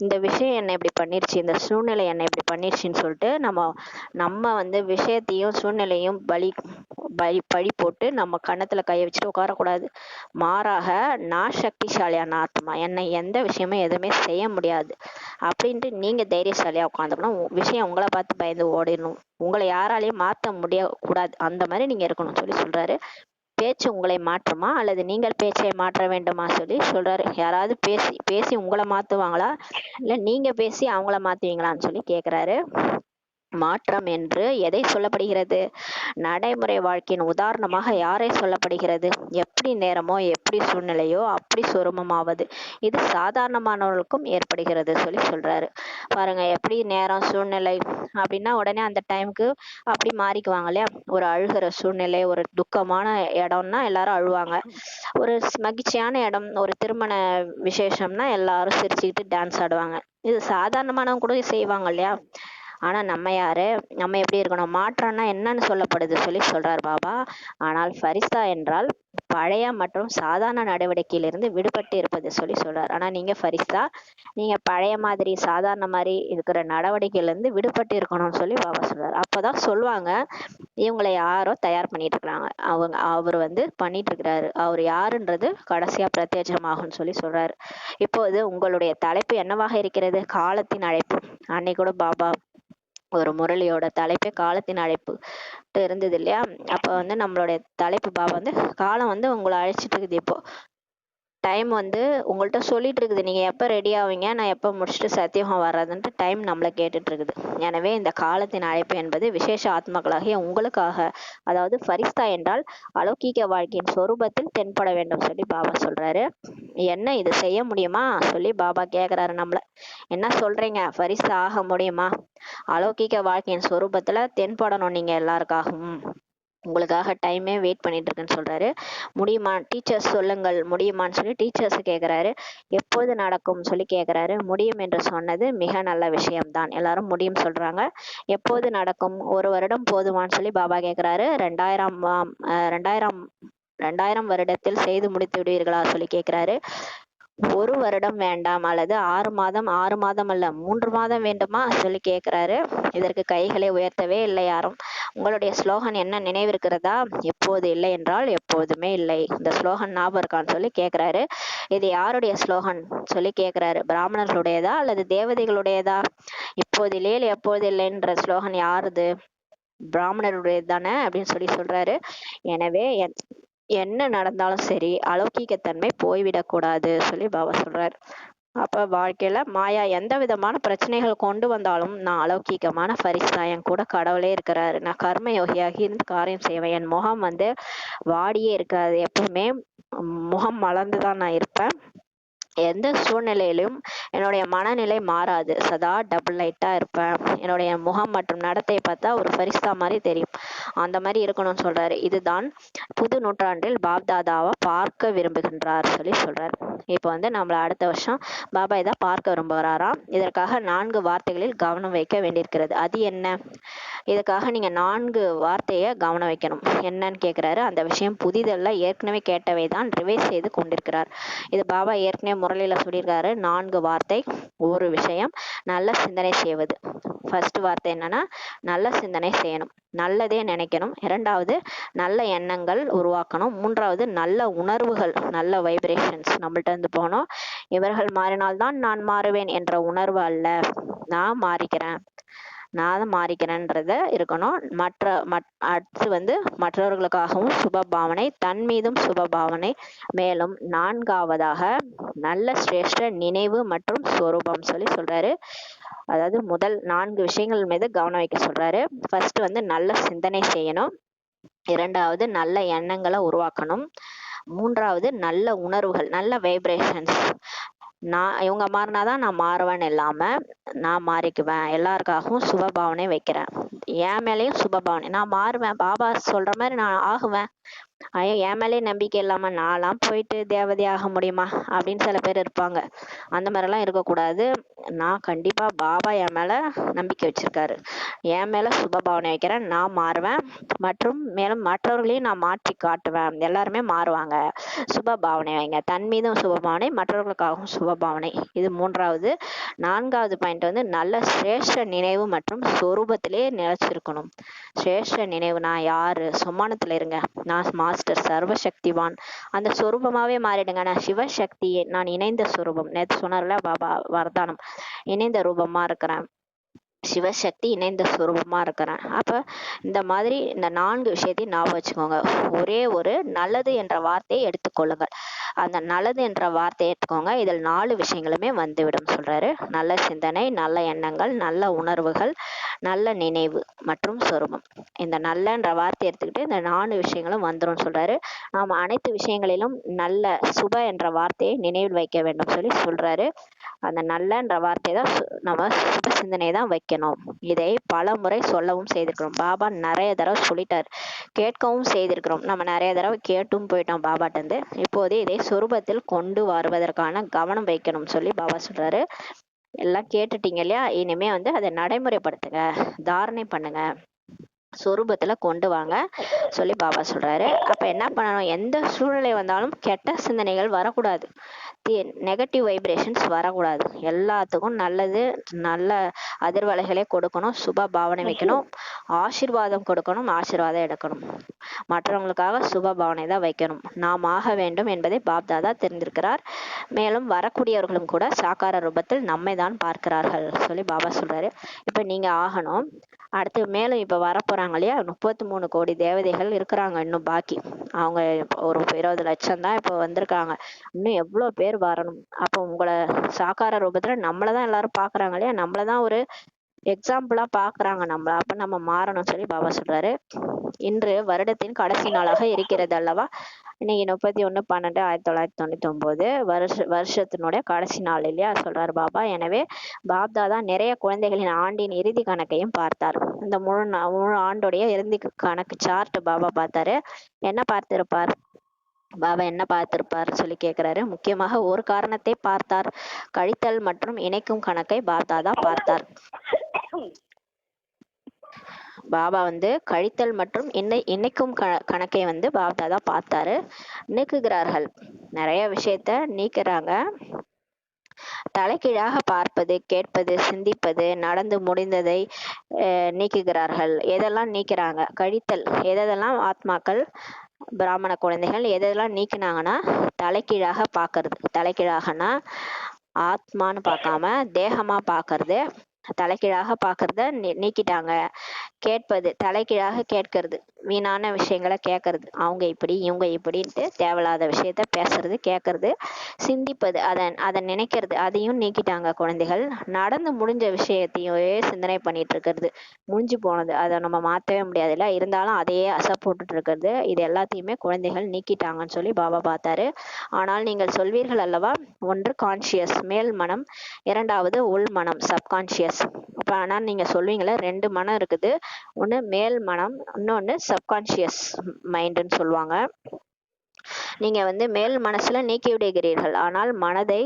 இந்த விஷயம் என்னை இப்படி பண்ணிருச்சு, இந்த சூழ்நிலை என்னை இப்படி பண்ணிருச்சுன்னு சொல்லிட்டு நம்ம நம்ம வந்து விஷயத்தையும் சூழ்நிலையும் பழி போட்டு நம்ம கன்னத்துல கையை வச்சுட்டு உட்காரக்கூடாது. மாறாக நான் சக்திசாலியான ஆத்மா, என்னை எந்த விஷயமும் எதுவுமே செய்ய முடியாது அப்படின்ட்டு நீங்க தைரியசாலியா உட்காந்துக்கணும். விஷயம் உங்களை பார்த்து பயந்து ஓடிடணும். உங்களை யாராலையும் மாத்த முடியக்கூடாது, அந்த மாதிரி நீங்க இருக்கணும் சொல்லி சொல்றாரு. பேச்சு உங்களை மாற்றுமா அல்லது நீங்கள் பேச்சை மாற்ற வேண்டுமா சொல்லி சொல்றாரு. யாராவது பேசி பேசி உங்களை மாத்துவாங்களா இல்ல நீங்க பேசி அவங்கள மாத்துவீங்களான்னு சொல்லி கேக்குறாரு. மாற்றம் என்று எதை சொல்லப்படுகிறது? நடைமுறை வாழ்க்கையின் உதாரணமாக யாரை சொல்லப்படுகிறது? எப்படி நேரமோ எப்படி சூழ்நிலையோ அப்படி சொருமமாவது. இது சாதாரணமானவர்களுக்கும் ஏற்படுகிறது சொல்லி சொல்றாரு. பாருங்க, எப்படி நேரம் சூழ்நிலை அப்படின்னா உடனே அந்த டைமுக்கு அப்படி மாறிக்குவாங்க இல்லையா? ஒரு அழுகிற சூழ்நிலை, ஒரு துக்கமான இடம்னா எல்லாரும் அழுவாங்க. ஒரு மகிழ்ச்சியான இடம், ஒரு திருமண விசேஷம்னா எல்லாரும் சிரிச்சுக்கிட்டு டான்ஸ் ஆடுவாங்க. இது சாதாரணமானவங்க கூட செய்வாங்க இல்லையா? ஆனா நம்ம யாரு, நம்ம எப்படி இருக்கணும்? மாற்றம்னா என்னன்னு சொல்லப்படுது சொல்லி சொல்றார் பாபா. ஆனால் ஃபரிஸ்தா என்றால் பழைய மற்றும் சாதாரண நடவடிக்கையிலிருந்து விடுபட்டு இருப்பது சொல்லி சொல்றார். ஆனா நீங்க ஃபரிஸ்தா, நீங்க பழைய மாதிரி சாதாரண மாதிரி இருக்கிற நடவடிக்கையில இருந்து விடுபட்டு இருக்கணும்னு சொல்லி பாபா சொல்றாரு. அப்பதான் சொல்லுவாங்க இவங்களை யாரோ தயார் பண்ணிட்டு இருக்கிறாங்க, அவர் வந்து பண்ணிட்டு இருக்கிறாரு, அவர் யாருன்றது கடைசியா பிரத்யட்சமாகும்னு சொல்லி சொல்றாரு. இப்போது உங்களுடைய தலைப்பு என்னவாக இருக்கிறது? காலத்தின் அழைப்பு. அன்னைக்கு கூட பாபா ஒரு முரளியோட தலைப்பே காலத்தின் அழைப்பு இருந்தது இல்லையா? அப்ப வந்து நம்மளுடைய தலைப்பு பாபா வந்து காலம் வந்து உங்களை அழைச்சிட்டு இருக்குது. இப்போ டைம் வந்து உங்கள்கிட்ட சொல்லிட்டு இருக்குது, நீங்க எப்ப ரெடி ஆவீங்க, நான் எப்ப முடிச்சுட்டு சத்தியகம் வர்றதுன்ட்டு டைம் நம்மளை கேட்டுட்டு இருக்குது. எனவே இந்த காலத்தின் அழைப்பு என்பது விசேஷ ஆத்மாக்களாகிய உங்களுக்காக, அதாவது ஃபரிஸ்தா என்றால் அலௌகிக வாழ்க்கையின் சொரூபத்தில் தென்பட வேண்டும் சொல்லி பாபா சொல்றாரு. என்ன இது செய்ய முடியுமா சொல்லி பாபா கேக்குறாரு நம்மள. என்ன சொல்றீங்க, ஃபரிஸ்தா ஆக முடியுமா? அலௌகிக வாழ்க்கையின் சொரூபத்துல தென்படணும் நீங்க எல்லாருக்காகவும். உங்களுக்காக டைமே வெயிட் பண்ணிட்டு இருக்குன்னு சொல்றாரு. முடியுமா டீச்சர்ஸ் சொல்லுங்கள், முடியுமான்னு சொல்லி டீச்சர்ஸ் கேக்குறாரு. எப்போது நடக்கும் சொல்லி கேக்குறாரு. முடியும் என்று சொன்னது மிக நல்ல விஷயம்தான், எல்லாரும் முடியும் சொல்றாங்க. எப்போது நடக்கும்? 1 வருடம் போதுமான்னு சொல்லி பாபா கேக்குறாரு. 2000 வருடத்தில் செய்து முடித்து விடுவீர்களா சொல்லி கேக்குறாரு. 1 வருடம் வேண்டாம், அல்லது 6 மாதம், 6 மாதம் அல்ல 3 மாதம் வேண்டுமா சொல்லி கேக்குறாரு. இதற்கு கைகளை உயர்த்தவே இல்லை யாரும். உங்களுடைய ஸ்லோகன் என்ன நினைவிருக்கிறதா? எப்போது இல்லை என்றால் எப்போதுமே இல்லை. இந்த ஸ்லோகன் ஞாபகம் இருக்கான்னு சொல்லி கேக்குறாரு. இது யாருடைய ஸ்லோகன் சொல்லி கேக்குறாரு. பிராமணர்களுடையதா அல்லது தேவதைகளுடையதா? இப்போது இல்லையில் எப்போது இல்லைன்ற ஸ்லோகன் யாருது? பிராமணருடையது தானே அப்படின்னு சொல்லி சொல்றாரு. எனவே என்ன நடந்தாலும் சரி அலௌகிகத்தன்மை போய்விடக்கூடாது சொல்லி பாபா சொல்றாரு. அப்ப வாழ்க்கையில மாயா எந்த விதமான பிரச்சனைகள் கொண்டு வந்தாலும் நான் அலௌகிகமான ஃபரிஸ்தா, என் கூட கடவுளே இருக்கிறாரு, நான் கர்ம யோகியாகி இருந்து காரியம் செய்வேன், என் முகம் வந்து வாடியே இருக்காது, எப்பவுமே முகம் மலர்ந்துதான் நான் இருப்பேன், எந்த சூழ்நிலையிலும் என்னுடைய மனநிலை மாறாது, சதா டபுள் லைட்டா இருப்பேன், என்னுடைய முகம் மற்றும் நடத்தையை பார்த்தா ஒரு ஃபரிஸ்தா மாதிரி தெரியும், அந்த மாதிரி இருக்கணும்னு சொல்றாரு. இதுதான் புது நூற்றாண்டில் பாப்தாதாவை பார்க்க விரும்புகின்றார் சொல்லி சொல்றாரு. இப்போ வந்து நம்மள அடுத்த வருஷம் பாபா இதை பார்க்க விரும்புகிறாராம். இதற்காக 4 வார்த்தைகளில் கவனம் வைக்க வேண்டியிருக்கிறது. அது என்ன? இதுக்காக நீங்க 4 வார்த்தையை கவனம் வைக்கணும். என்னன்னு கேக்குறாரு. அந்த விஷயம் புதிதல்ல, ஏற்கனவே கேட்டவை தான் ரிவைஸ் செய்து கொண்டிருக்கிறார். இது பாபா ஏற்கனவே முரளியில சொல்லியிருக்காரு. 4 வார்த்தை, ஒரு விஷயம், நல்ல சிந்தனை செய்வது. ஃபர்ஸ்ட் வார்த்தை என்னன்னா நல்ல சிந்தனை செய்யணும், நல்லதே நினைக்கணும். 2வது நல்ல எண்ணங்கள் உருவாக்கணும். 3வது நல்ல உணர்வுகள், நல்ல வைப்ரேஷன்ஸ் நம்மள்ட்ட இருந்து போனோம். இவர்கள் மாறினால்தான் நான் மாறுவேன் என்ற உணர்வு அல்ல, நான் மாறிக்கிறேன்றத இருக்கணும். அடுத்து வந்து மற்றவர்களுக்காகவும் சுப பாவனை, தன் மீதும் சுப பாவனை. மேலும் 4வதாக நல்ல சிரேஷ்ட நினைவு மற்றும் சொரூபம் சொல்லி சொல்றாரு. அதாவது முதல் 4 விஷயங்கள் மீது கவனம் வைக்க சொல்றாரு. ஃபர்ஸ்ட் வந்து நல்ல சிந்தனை செய்யணும். 2வது நல்ல எண்ணங்களை உருவாக்கணும். 3வது நல்ல உணர்வுகள், நல்ல வைப்ரேஷன்ஸ். இவங்க மாறினாதான் நான் மாறுவேன்னு இல்லாம நான் மாறிக்குவேன், எல்லாருக்காகவும் சுபபாவனை வைக்கிறேன், என் மேலேயும் சுபபாவனை, நான் மாறுவேன், பாபா சொல்ற மாதிரி நான் ஆகுவேன். ஐயோ என் மேலேயே நம்பிக்கை இல்லாம நான்லாம் போயிட்டு தேவதை ஆக முடியுமா அப்படின்னு சில பேர் இருப்பாங்க. அந்த மாதிரிலாம் இருக்கக்கூடாது. நான் கண்டிப்பா பாபா என் மேல நம்பிக்கை வச்சிருக்காரு, என் மேல சுப பாவனை வைக்கிறேன், நான் மாறுவேன், மற்றும் மேலும் மற்றவர்களையும் நான் மாற்றி காட்டுவேன், எல்லாருமே மாறுவாங்க. சுப பாவனை வைங்க, தன் மீதும் சுப பாவனை, மற்றவர்களுக்காகவும் சுப பாவனை. இது 3வது. 4வது பாயிண்ட் வந்து நல்ல சிரேஷ்ட நினைவு மற்றும் சொரூபத்திலே நிலைச்சிருக்கணும். சிரேஷ்ட நினைவு, நான் யாரு, சும்மானத்துல இருங்க, நான் மாஸ்டர் சர்வசக்திவான், அந்த சொரூபமாவே மாறிடுங்க, நான் சிவசக்தி, நான் இணைந்த சொரூபம். நேற்று சொன்னார்ல பாபா வரதானம், இணைந்த ரூபமா இருக்கிறேன், சிவசக்தி இணைந்த சுரூபமா இருக்கிறேன். அப்ப இந்த மாதிரி இந்த 4 விஷயத்தையும் ஞாபகம் வச்சுக்கோங்க. ஒரே ஒரு நல்லது என்ற வார்த்தையை எடுத்துக்கொள்ளுங்கள். அந்த நல்லது என்ற வார்த்தையை எடுத்துக்கோங்க, இதில் 4 விஷயங்களுமே வந்துவிடும் சொல்றாரு. நல்ல சிந்தனை, நல்ல எண்ணங்கள், நல்ல உணர்வுகள், நல்ல நினைவு மற்றும் சொரூபம். இந்த நல்லன்ற வார்த்தையை எடுத்துக்கிட்டு இந்த 4 விஷயங்களும் வந்துடும் சொல்றாரு. நாம் அனைத்து விஷயங்களிலும் நல்ல சுப என்ற வார்த்தையை நினைவில் வைக்க வேண்டும் சொல்றாரு. அந்த நல்லன்ற வார்த்தை தான் நம்ம சுப சிந்தனை தான் வைக்கணும். இதை பல முறை சொல்லவும் செய்திருக்கிறோம். பாபா நிறைய தடவை சொல்லிட்டாரு, கேட்கவும் செய்திருக்கிறோம். நம்ம நிறைய தடவை கேட்டும் போயிட்டோம் பாபாட்ட இருந்து. இப்போது இதை சொரூபத்தில் கொண்டு வருவதற்கான கவனம் வைக்கணும் சொல்லி பாபா சொல்றாரு. எல்லாம் கேட்டுட்டீங்க இல்லையா? இனிமே வந்து அதை நடைமுறைப்படுத்துங்க, தாரணை பண்ணுங்க, சொரூபத்துல கொண்டு வாங்க சொல்லி பாபா சொல்றாரு. அப்ப என்ன பண்ணணும், எந்த சூழ்நிலை வந்தாலும் கெட்ட சிந்தனைகள் வரக்கூடாது, நெகட்டிவ் வைப்ரேஷன்ஸ் வரக்கூடாது. எல்லாத்துக்கும் நல்லது, நல்ல அதிர்வலைகளை கொடுக்கணும், சுப பாவனை வைக்கணும், ஆசீர்வாதம் கொடுக்கணும், ஆசீர்வாதம் எடுக்கணும், மற்றவங்களுக்காக சுப பாவனை தான் வைக்கணும். நாம் ஆக வேண்டும் என்பதை பாப்தாதா தெரிந்திருக்கிறார். மேலும் வரக்கூடியவர்களும் கூட சாக்கார ரூபத்தில் நம்மை தான் பார்க்கிறார்கள் சொல்லி பாபா சொல்றாரு. இப்ப நீங்க ஆகணும். அடுத்து மேலும் இப்ப வரப்போறாங்க இல்லையா, 33 கோடி தேவதைகள் இருக்கிறாங்க இன்னும் பாக்கி. அவங்க ஒரு 20 லட்சம் தான் இப்ப வந்திருக்காங்க, இன்னும் எவ்வளவு பேர் வரணும். அப்போ உங்களை சாக்கார ரூபத்துல நம்மளதான் எல்லாரும் பாக்குறாங்க இல்லையா, நம்மளதான் ஒரு எக்ஸாம்பிளா பாக்குறாங்க நம்மள. அப்ப நம்ம மாறணும் சொல்லி பாபா சொல்றாரு. இன்று வருடத்தின் கடைசி நாளாக இருக்கிறது அல்லவா, இன்னைக்கு 31/12/1999 வருஷத்தினுடைய கடைசி நாள் இல்லையா சொல்றாரு பாபா. எனவே பாப்தாதா நிறைய குழந்தைகளின் ஆண்டின் இறுதி கணக்கையும் பார்த்தார். இந்த முழு ஆண்டுடைய இறுதி கணக்கு சார்ட் பாபா பார்த்தாரு. என்ன பார்த்திருப்பார் பாபா, என்ன பார்த்திருப்பார் சொல்லி கேக்குறாரு. முக்கியமாக ஒரு காரணத்தை பார்த்தார், கழித்தல் மற்றும் இணைக்கும் கணக்கை பாப்தாதா பார்த்தார். பாபா வந்து கழித்தல் மற்றும் இணைக்கும் கணக்கை வந்து பாப்தாதா பார்த்தாரு. நீக்குகிறார்கள், நிறைய விஷயத்த நீக்குறாங்க. தலைகீழாக பார்ப்பது, கேட்பது, சிந்திப்பது, நடந்து முடிந்ததை நீக்குகிறார்கள். எதெல்லாம் நீக்கிறாங்க, கழித்தல், எதெல்லாம் ஆத்மாக்கள் பிராமண குழந்தைகள் எதெல்லாம் நீக்கினாங்கன்னா, தலைகீழாக பாக்குறது, தலைகீழாகனா ஆத்மான்னு பார்க்காம தேகமா பாக்குறது, தலைகீழாக பாக்குறத நீக்கிட்டாங்க. கேட்பது, தலைகீழாக கேட்கறது, வீணான விஷயங்களை கேட்கறது, அவங்க இப்படி இவங்க இப்படின்ட்டு தேவையில்லாத விஷயத்த பேசுறது கேட்கறது. சிந்திப்பது, அதை நினைக்கிறது, அதையும் நீக்கிட்டாங்க குழந்தைகள். நடந்து முடிஞ்ச விஷயத்தையே சிந்தனை பண்ணிட்டு இருக்கிறது, முடிஞ்சு போனது, அதை நம்ம மாற்றவே முடியாதுல்ல, இருந்தாலும் அதையே அசை போட்டுட்டு இருக்கிறது, இது எல்லாத்தையுமே குழந்தைகள் நீக்கிட்டாங்கன்னு சொல்லி பாபா பார்த்தாரு. ஆனால் நீங்கள் சொல்வீர்கள் அல்லவா, ஒன்று கான்சியஸ் மேல் மனம், இரண்டாவது உள் மனம் சப்கான்சியஸ். அப்ப ஆனா நீங்க சொல்வீங்களா, 2 மனம் இருக்குது, ஒண்ணு மேல் மனம், இன்னொன்னு சப்கான்சியஸ் மைண்ட்னு சொல்லுவாங்க. நீங்க வந்து மேல் மனசுல நீக்கி விடுகிறீர்கள், ஆனால் மனதை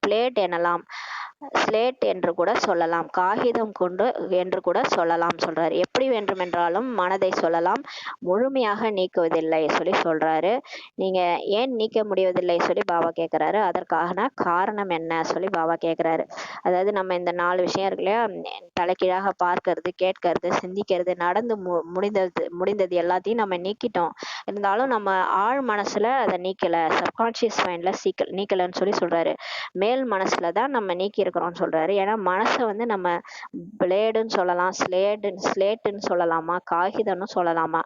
பிளேட் எனலாம், ஸ்லேட் என்று கூட சொல்லலாம், காகிதம் கொண்டு என்று கூட சொல்லலாம் சொல்றாரு. எப்படி வேண்டுமென்றாலும் மனதை சொல்லலாம், முழுமையாக நீக்குவதில்லை சொல்லி சொல்றாரு. நீங்க ஏன் நீக்க முடிவதில்லை சொல்லி பாபா கேட்கிறாரு. அதற்கான காரணம் என்ன சொல்லி பாபா கேட்கிறாரு. அதாவது நம்ம இந்த 4 விஷயம் இருக்கு இல்லையா, தலைகீழாக பார்க்கறது, கேட்கறது, சிந்திக்கிறது, நடந்து முடிந்தது எல்லாத்தையும் நம்ம நீக்கிட்டோம், இருந்தாலும் நம்ம ஆழ் மனசுல அதை நீக்கல, சப்கான்சியஸ் மைண்ட்ல நீக்கலன்னு சொல்லி சொல்றாரு. மேல் மனசுலதான் நம்ம நீக்கி இருக்கிறோம்னு சொல்றாரு. ஏன்னா மனசை வந்து நம்ம பிளேடுன்னு சொல்லலாம், ஸ்லேட்டுன்னு சொல்லலாமா, காகிதம்னு சொல்லலாமா,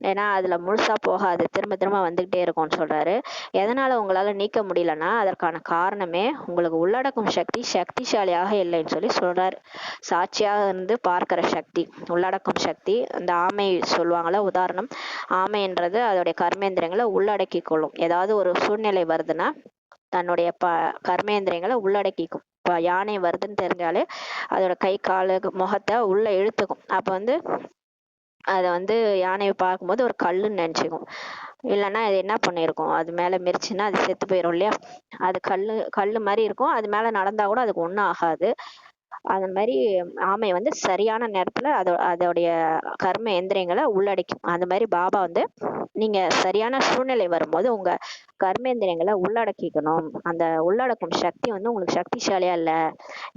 ஏன்னா அதுல முழுசா போகாது, திரும்ப திரும்ப வந்துகிட்டே இருக்கும்னு சொல்றாரு. எதனால உங்களால நீக்க முடியலன்னா, அதற்கான காரணமே உங்களுக்கு உள்ளடக்கும் சக்தி சக்திசாலியாக இல்லைன்னு சொல்லி சொல்றாரு. சாட்சியாக இருந்து பார்க்கிற சக்தி, உள்ளடக்கும் சக்தி. அந்த ஆமை சொல்லுவாங்கல்ல உதாரணம், ஆமைன்றது அதோடைய கர்மேந்திரங்களை உள்ளடக்கி கொள்ளும். ஏதாவது ஒரு சூழ்நிலை வருதுன்னா தன்னுடைய கர்மேந்திரியங்களை உள்ளடக்கிக்கும். இப்போ யானை வருதுன்னு தெரிஞ்சாலே அதோட கை காலு முகத்தை உள்ள இழுத்துக்கும். அப்போ வந்து அதை வந்து யானையை பார்க்கும்போது ஒரு கல்லுன்னு நினச்சிக்கும். இல்லைன்னா அது என்ன பண்ணியிருக்கும், அது மேலே மிரிச்சுன்னா அது செத்து போயிடும் இல்லையா. அது கல் மாதிரி இருக்கும், அது மேலே நடந்தா கூட அதுக்கு ஒன்றும் ஆகாது. அந்த மாதிரி ஆமை வந்து சரியான நேரத்துல அதோடைய கர்ம எந்திரியங்களை உள்ளடக்கும். அந்த மாதிரி பாபா வந்து நீங்க சரியான சூழ்நிலை வரும்போது உங்க கர்மேந்திரியங்களை உள்ளடக்கிக்கணும். அந்த உள்ளடக்கும் சக்தி வந்து உங்களுக்கு சக்திசாலியா இல்ல,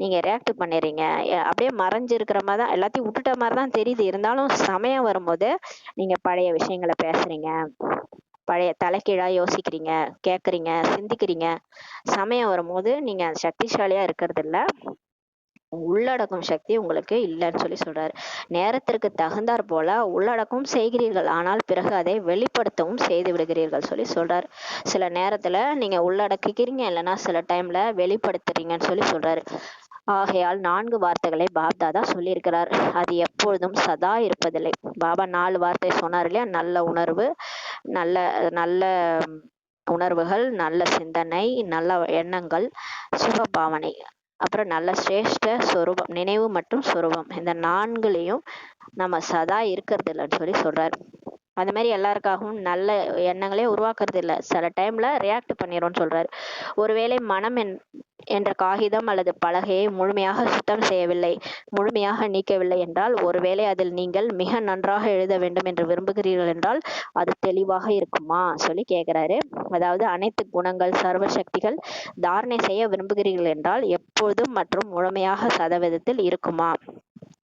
நீங்க ரியாக்ட் பண்ணிடுறீங்க. அப்படியே மறைஞ்சு இருக்கிற மாதிரி தான், எல்லாத்தையும் விட்டுட்ட மாதிரி தான் தெரியுது. இருந்தாலும் சமயம் வரும்போது நீங்க பழைய விஷயங்களை பேசுறீங்க, பழைய தலைகீழா யோசிக்கிறீங்க, கேக்குறீங்க, சிந்திக்கிறீங்க. சமயம் வரும்போது நீங்க சக்திசாலியா இருக்கிறது இல்ல, உள்ளடக்கும் சக்தி உங்களுக்கு இல்லைன்னு சொல்லி சொல்றாரு. நேரத்திற்கு தகுந்தாற் போல உள்ளடக்கம் செய்கிறீர்கள், ஆனால் பிறகு அதை வெளிப்படுத்தவும் செய்து விடுகிறீர்கள் சொல்லி சொல்றாரு. சில நேரத்துல நீங்க உள்ளடக்கிக்கிறீங்க, இல்லைன்னா சில டைம்ல வெளிப்படுத்துறீங்கன்னு சொல்லி சொல்றாரு. ஆகையால் 4 வார்த்தைகளை பாப்தாதா சொல்லியிருக்கிறார். அது எப்பொழுதும் சதா இருப்பதில்லை. பாபா 4 வார்த்தை சொன்னார் இல்லையா. நல்ல உணர்வு, நல்ல நல்ல உணர்வுகள், நல்ல சிந்தனை, நல்ல எண்ணங்கள், சுபபாவனை, அப்புறம் நல்ல சிரேஷ்ட சொரூபம், நினைவு மற்றும் சொரூபம். இந்த 4லயும் நம்ம சதா இருக்கிறது இல்லைன்னு சொல்லி சொல்றாரு. அந்த மாதிரி எல்லாருக்காகவும் நல்ல எண்ணங்களே உருவாக்குறது இல்லை, சில டைம்ல ரியாக்ட் பண்ணிடும்னு சொல்றாரு. ஒருவேளை மனம் என்ற காகிதம் அல்லது பலகையை முழுமையாக சுத்தம் செய்யவில்லை, முழுமையாக நீக்கவில்லை என்றால், ஒருவேளை அதில் நீங்கள் மிக நன்றாக எழுத வேண்டும் என்று விரும்புகிறீர்கள் என்றால் அது தெளிவாக இருக்குமா சொல்லி கேட்கிறாரு. அதாவது அனைத்து குணங்கள், சர்வ சக்திகள் தாரணை செய்ய விரும்புகிறீர்கள் என்றால் எப்பொழுதும் மற்றும் முழுமையாக சதவீதத்தில் இருக்குமா,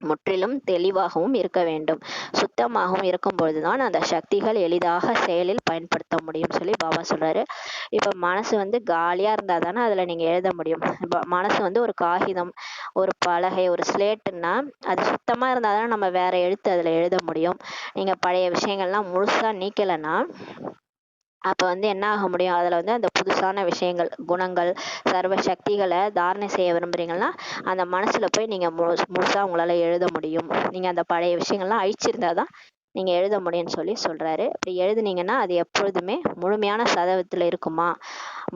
முற்றிலும் தெளிவாகவும் இருக்க வேண்டும், சுத்தமாகவும் இருக்கும் பொழுதுதான் அந்த சக்திகள் எளிதாக செயலில் பயன்படுத்த முடியும் சொல்லி பாபா சொல்றாரு. இப்ப மனசு வந்து காலியா இருந்தா தானே அதுல நீங்க எழுத முடியும். இப்ப மனசு வந்து ஒரு காகிதம், ஒரு பலகை, ஒரு ஸ்லேட்டுன்னா அது சுத்தமா இருந்தாதான் நம்ம வேற எழுத்து அதுல எழுத முடியும். நீங்க பழைய விஷயங்கள்லாம் முழுசா நீக்கலைன்னா அப்ப வந்து என்ன ஆக முடியும், அதுல வந்து அந்த புதுசான விஷயங்கள், குணங்கள், சர்வ சக்திகளை தாரணை செய்ய விரும்புறீங்கன்னா அந்த மனசுல போய் நீங்க முழுசா உங்களால எழுத முடியும். நீங்க அந்த பழைய விஷயங்கள்லாம் அழிச்சிருந்தாதான் நீங்க எழுத முடியும்னு சொல்லி சொல்றாரு. அப்படி எழுதுனீங்கன்னா அது எப்பொழுதுமே முழுமையான சதவீதத்துல இருக்குமா,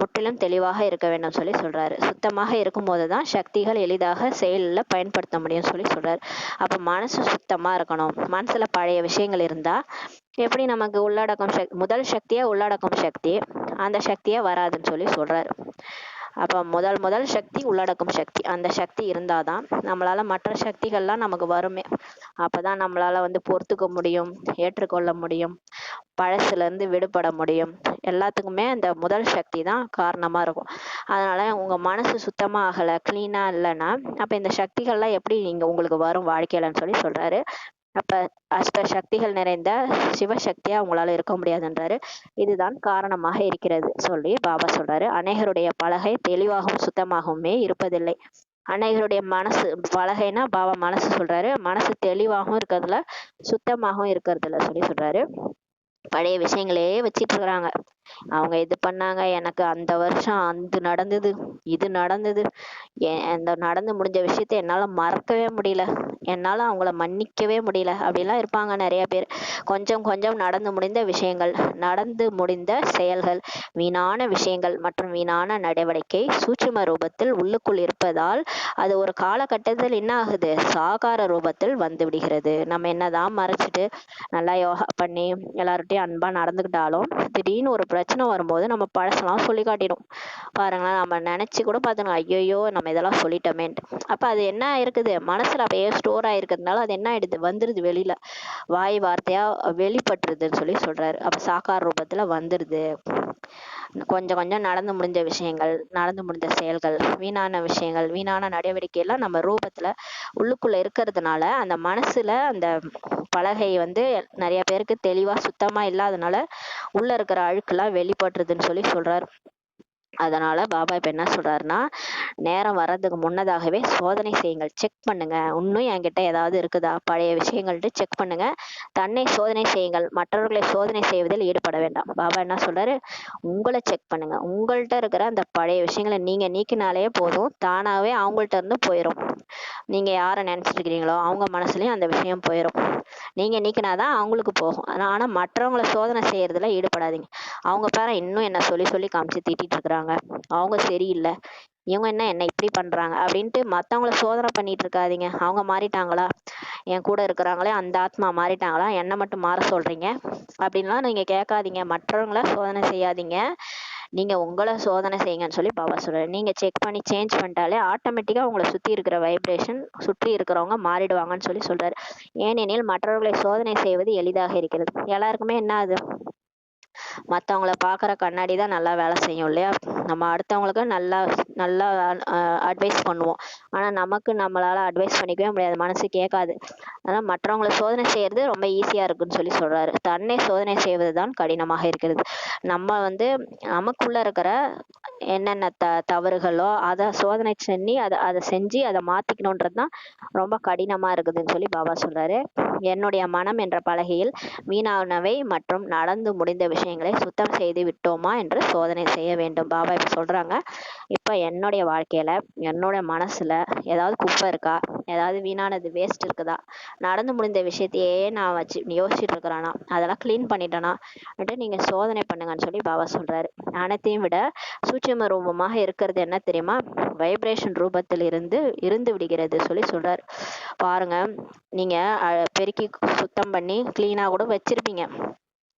முற்றிலும் தெளிவாக இருக்க வேண்டும் சொல்லி சொல்றாரு. சுத்தமாக இருக்கும் போதுதான் சக்திகள் எளிதாக செயலில் பயன்படுத்த முடியும் சொல்லி சொல்றாரு. அப்ப மனசு சுத்தமா இருக்கணும். மனசுல பழைய விஷயங்கள் இருந்தா எப்படி நமக்கு உள்ளடக்கம் முதல் சக்தியா உள்ளடக்கும் சக்தி, அந்த சக்தியா வராதுன்னு சொல்லி சொல்றாரு. அப்ப முதல் சக்தி உள்ளடக்கும் சக்தி, அந்த சக்தி இருந்தாதான் நம்மளால மற்ற சக்திகள்லாம் நமக்கு வருமே. அப்பதான் நம்மளால வந்து பொறுத்துக்க முடியும், ஏற்றுக்கொள்ள முடியும், பழசுல இருந்து விடுபட முடியும். எல்லாத்துக்குமே அந்த முதல் சக்தி தான் காரணமா இருக்கும். அதனால உங்க மனசு சுத்தமா ஆகல, கிளீனா இல்லைன்னா அப்ப இந்த சக்திகள்லாம் எப்படி நீங்க உங்களுக்கு வரும் வாழ்க்கையிலன்னு சொல்லி சொல்றாரு. அப்ப அஷ்ட சக்திகள் நிறைந்த சிவசக்தியா உங்களால இருக்க முடியாதுன்றாரு. இதுதான் காரணமாக இருக்கிறது சொல்லி பாபா சொல்றாரு. அநேகருடைய பலகை தெளிவாகவும் சுத்தமாகவுமே இருப்பதில்லை. அநேகருடைய மனசு, பலகைனா பாபா மனசு சொல்றாரு, மனசு தெளிவாகவும் இருக்கிறதுல சுத்தமாகவும் இருக்கிறதுல சொல்லி சொல்றாரு. பழைய விஷயங்களே வச்சிட்டு இருக்கிறாங்க. அவங்க இது பண்ணாங்க, எனக்கு அந்த வருஷம் அது நடந்தது, இது நடந்தது, அந்த நடந்து முடிஞ்ச விஷயத்த என்னால மறக்கவே முடியல, என்னால அவங்கள மன்னிக்கவே முடியல அப்படிலாம் இருப்பாங்க நிறைய பேர். கொஞ்சம் கொஞ்சம் நடந்து முடிந்த விஷயங்கள், நடந்து முடிந்த செயல்கள், வீணான விஷயங்கள் மற்றும் வீணான நடவடிக்கை சூட்சும ரூபத்தில் உள்ளுக்குள் இருப்பதால் அது ஒரு காலகட்டத்தில் என்ன ஆகுது, சாகார ரூபத்தில் வந்து விடுகிறது. நம்ம என்னதான் மறைச்சிட்டு நல்லா யோகா பண்ணி எல்லார்ட்டையும் அன்பா நடந்துக்கிட்டாலும் திடீர்னு ஒரு பிரச்சனை வரும்போது நம்ம பழசெல்லாம் சொல்லி காட்டிடும். பாருங்களேன், நம்ம நினைச்சு கூட பார்த்துக்கணும், ஐயோ நம்ம இதெல்லாம் சொல்லிட்டோமேன்ட்டு. அப்ப அது என்ன இருக்குது, மனசுல அப்படியே ஸ்டோர் ஆயிருக்கிறதுனால அது என்ன ஆயிடுது, வந்துருது வெளியில, வாய் வார்த்தையா வெளிப்பட்டுருதுன்னு சொல்லி சொல்றாரு. அப்ப சாக்கார ரூபத்துல வந்துருது. கொஞ்சம் கொஞ்சம் நடந்து முடிஞ்ச விஷயங்கள், நடந்து முடிஞ்ச செயல்கள், வீணான விஷயங்கள், வீணான நடவடிக்கை எல்லாம் நம்ம ரூபத்துல உள்ளுக்குள்ள இருக்கிறதுனால அந்த மனசுல அந்த பலகை வந்து நிறைய பேருக்கு தெளிவா சுத்தமா இல்லாதனால உள்ள இருக்கிற அழுக்கெல்லாம் வெளிப்பட்டுருதுன்னு சொல்லி சொல்றாரு. அதனால பாபா இப்ப என்ன சொல்றாருன்னா, நேரம் வர்றதுக்கு முன்னதாகவே சோதனை செய்யுங்கள், செக் பண்ணுங்க, இன்னும் என்கிட்ட ஏதாவது இருக்குதா, பழைய விஷயங்கள்ட்டு செக் பண்ணுங்க, தன்னை சோதனை செய்யுங்கள், மற்றவர்களை சோதனை செய்வதில் ஈடுபட வேண்டாம். பாபா என்ன சொல்றாரு, உங்களை செக் பண்ணுங்க, உங்கள்கிட்ட இருக்கிற அந்த பழைய விஷயங்களை நீங்க நீக்கினாலே போதும், தானாவே அவங்கள்ட்ட இருந்து போயிடும். நீங்க யாரை நினைச்சிட்டு இருக்கிறீங்களோ அவங்க மனசுலயும் அந்த விஷயம் போயிடும். நீங்க நீக்கினாதான் அவங்களுக்கு போகும். ஆனா மற்றவங்களை சோதனை செய்யறதுல ஈடுபடாதீங்க. அவங்க பேர இன்னும் என்ன சொல்லி சொல்லி காமிச்சு திட்டிட்டு இருக்கிறாங்க. அவங்க சரியில்லை, இவங்க என்ன இப்படி பண்றாங்க அப்படின்ட்டு மத்தவங்கள சோதனை பண்ணிட்டு இருக்காதீங்க. அவங்க மாறிட்டாங்களா, என் கூட இருக்கிறாங்களே அந்த ஆத்மா மாறிட்டாங்களா, என்ன மட்டும் மாற சொல்றீங்க அப்படின்லாம் நீங்க கேட்காதீங்க. மற்றவங்கள சோதனை செய்யாதீங்க, நீங்க உங்களை சோதனை செய்யுங்கன்னு சொல்லி பாபா சொல்றாரு. நீங்க செக் பண்ணி சேஞ்ச் பண்ணிட்டாலே ஆட்டோமேட்டிக்கா உங்களை சுத்தி இருக்கிற வைப்ரேஷன், சுற்றி இருக்கிறவங்க மாறிடுவாங்கன்னு சொல்லி சொல்றாரு. ஏனெனில் மற்றவர்களை சோதனை செய்வது எளிதாக இருக்கிறது. எல்லாருக்குமே என்ன அது, மற்றவங்கள பார்க்குற கண்ணாடி தான் நல்லா வேலை செய்யும் இல்லையா. நம்ம அடுத்தவங்களுக்கு நல்லா நல்லா அட்வைஸ் பண்ணுவோம், ஆனால் நமக்கு நம்மளால் அட்வைஸ் பண்ணிக்கவே முடியாது, மனசு கேட்காது. அதனால் மற்றவங்களை சோதனை செய்கிறது ரொம்ப ஈஸியாக இருக்குன்னு சொல்லி சொல்கிறாரு. தன்னை சோதனை செய்வது தான் கடினமாக இருக்கிறது. நம்ம நமக்குள்ளே இருக்கிற என்னென்ன தவறுகளோ அதை சோதனை செஞ்சு அதை செஞ்சு அதை மாற்றிக்கணுன்றது தான் ரொம்ப கடினமாக இருக்குதுன்னு சொல்லி பாபா சொல்கிறாரு. என்னுடைய மனம் என்ற பலகையில் வீணானவை மற்றும் நடந்து முடிந்த விஷயங்களை சுத்தம் செய்து விட்டோமா என்று சோதனை செய்ய வேண்டும். பாபா இப்போ சொல்றாங்க, இப்போ என்னுடைய வாழ்க்கையில என்னோட மனசுல ஏதாவது குப்பை இருக்கா, ஏதாவது வீணானது வேஸ்ட் இருக்குதா, நடந்து முடிந்த விஷயத்தையே நான் வச்சு யோசிச்சுட்டு இருக்கிறேனா, அதெல்லாம் கிளீன் பண்ணிட்டேனா நீங்க சோதனை பண்ணுங்கன்னு சொல்லி பாபா சொல்றாரு. அனைத்தையும் விட சூட்சும ரூபமாக இருக்கிறது என்ன தெரியுமா, வைப்ரேஷன் ரூபத்தில் இருந்து விடுகிறது சொல்லி சொல்றாரு. பாருங்க, நீங்க பெருக்கி சுத்தம் பண்ணி கிளீனா கூட வச்சிருப்பீங்க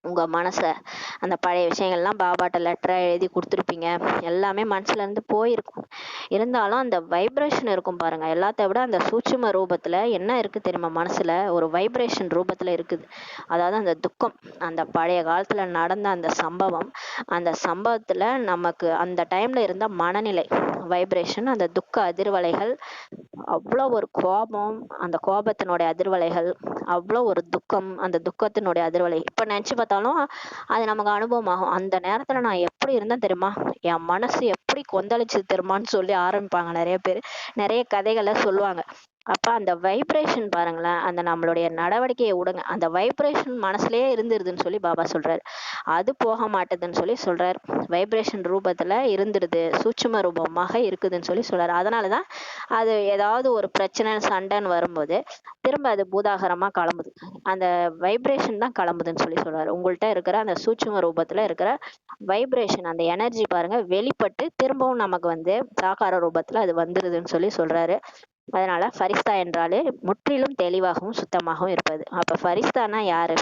உங்க மனச, அந்த பழைய விஷயங்கள்லாம் பாபாட்ட லெட்டரா எழுதி கொடுத்துருப்பீங்க, எல்லாமே மனசுல இருந்து போயிருக்கும். இருந்தாலும் அந்த வைப்ரேஷன் இருக்கும் பாருங்க, எல்லாத்த விட அந்த சூட்சும ரூபத்துல என்ன இருக்கு தெரியுமா, மனசுல ஒரு வைப்ரேஷன் ரூபத்துல இருக்குது. அதாவது அந்த துக்கம், அந்த பழைய காலத்துல நடந்த அந்த சம்பவம், அந்த சம்பவத்துல நமக்கு அந்த டைம்ல இருந்த மனநிலை வைப்ரேஷன், அந்த துக்க அதிர்வலைகள், அவ்வளோ ஒரு கோபம், அந்த கோபத்தினுடைய அதிர்வலைகள், அவ்வளோ ஒரு துக்கம், அந்த துக்கத்தினுடைய அதிர்வலை இப்ப நினைச்சு பார்த்தாலும் அது நமக்கு அனுபவம் ஆகும். அந்த நேரத்துல நான் எப்படி இருந்தேன் தெரியுமா, என் மனசு எப்படி கொந்தளிச்சு தெரியுமான்னு சொல்லி ஆரம்பிப்பாங்க நிறைய பேர், நிறைய கதைகளை சொல்லுவாங்க. அப்ப அந்த வைப்ரேஷன் பாருங்களேன், அந்த நம்மளுடைய நடவடிக்கையை விடுங்க, அந்த வைப்ரேஷன் மனசுலயே இருந்துருதுன்னு சொல்லி பாபா சொல்றாரு. அது போக மாட்டுதுன்னு சொல்லி சொல்றாரு. வைப்ரேஷன் ரூபத்துல இருந்துருது, சூட்சும ரூபமாக இருக்குதுன்னு சொல்லி சொல்றாரு. அதனாலதான் அது ஏதாவது ஒரு பிரச்சனை சண்டைன்னு வரும்போது திரும்ப அது பூதாகரமா கிளம்புது, அந்த வைப்ரேஷன் தான் கிளம்புதுன்னு சொல்லி சொல்றாரு. உங்கள்கிட்ட இருக்கிற அந்த சூட்சும ரூபத்துல இருக்கிற வைப்ரேஷன், அந்த எனர்ஜி பாருங்க வெளிப்பட்டு திரும்பவும் நமக்கு சாகார ரூபத்துல அது வந்துருதுன்னு சொல்லி சொல்றாரு. அதனால ஃபரிஸ்தா என்றாலே முற்றிலும் தெளிவாகவும் சுத்தமாகவும் இருப்பது. அப்ப ஃபரிஸ்தானா யாரு,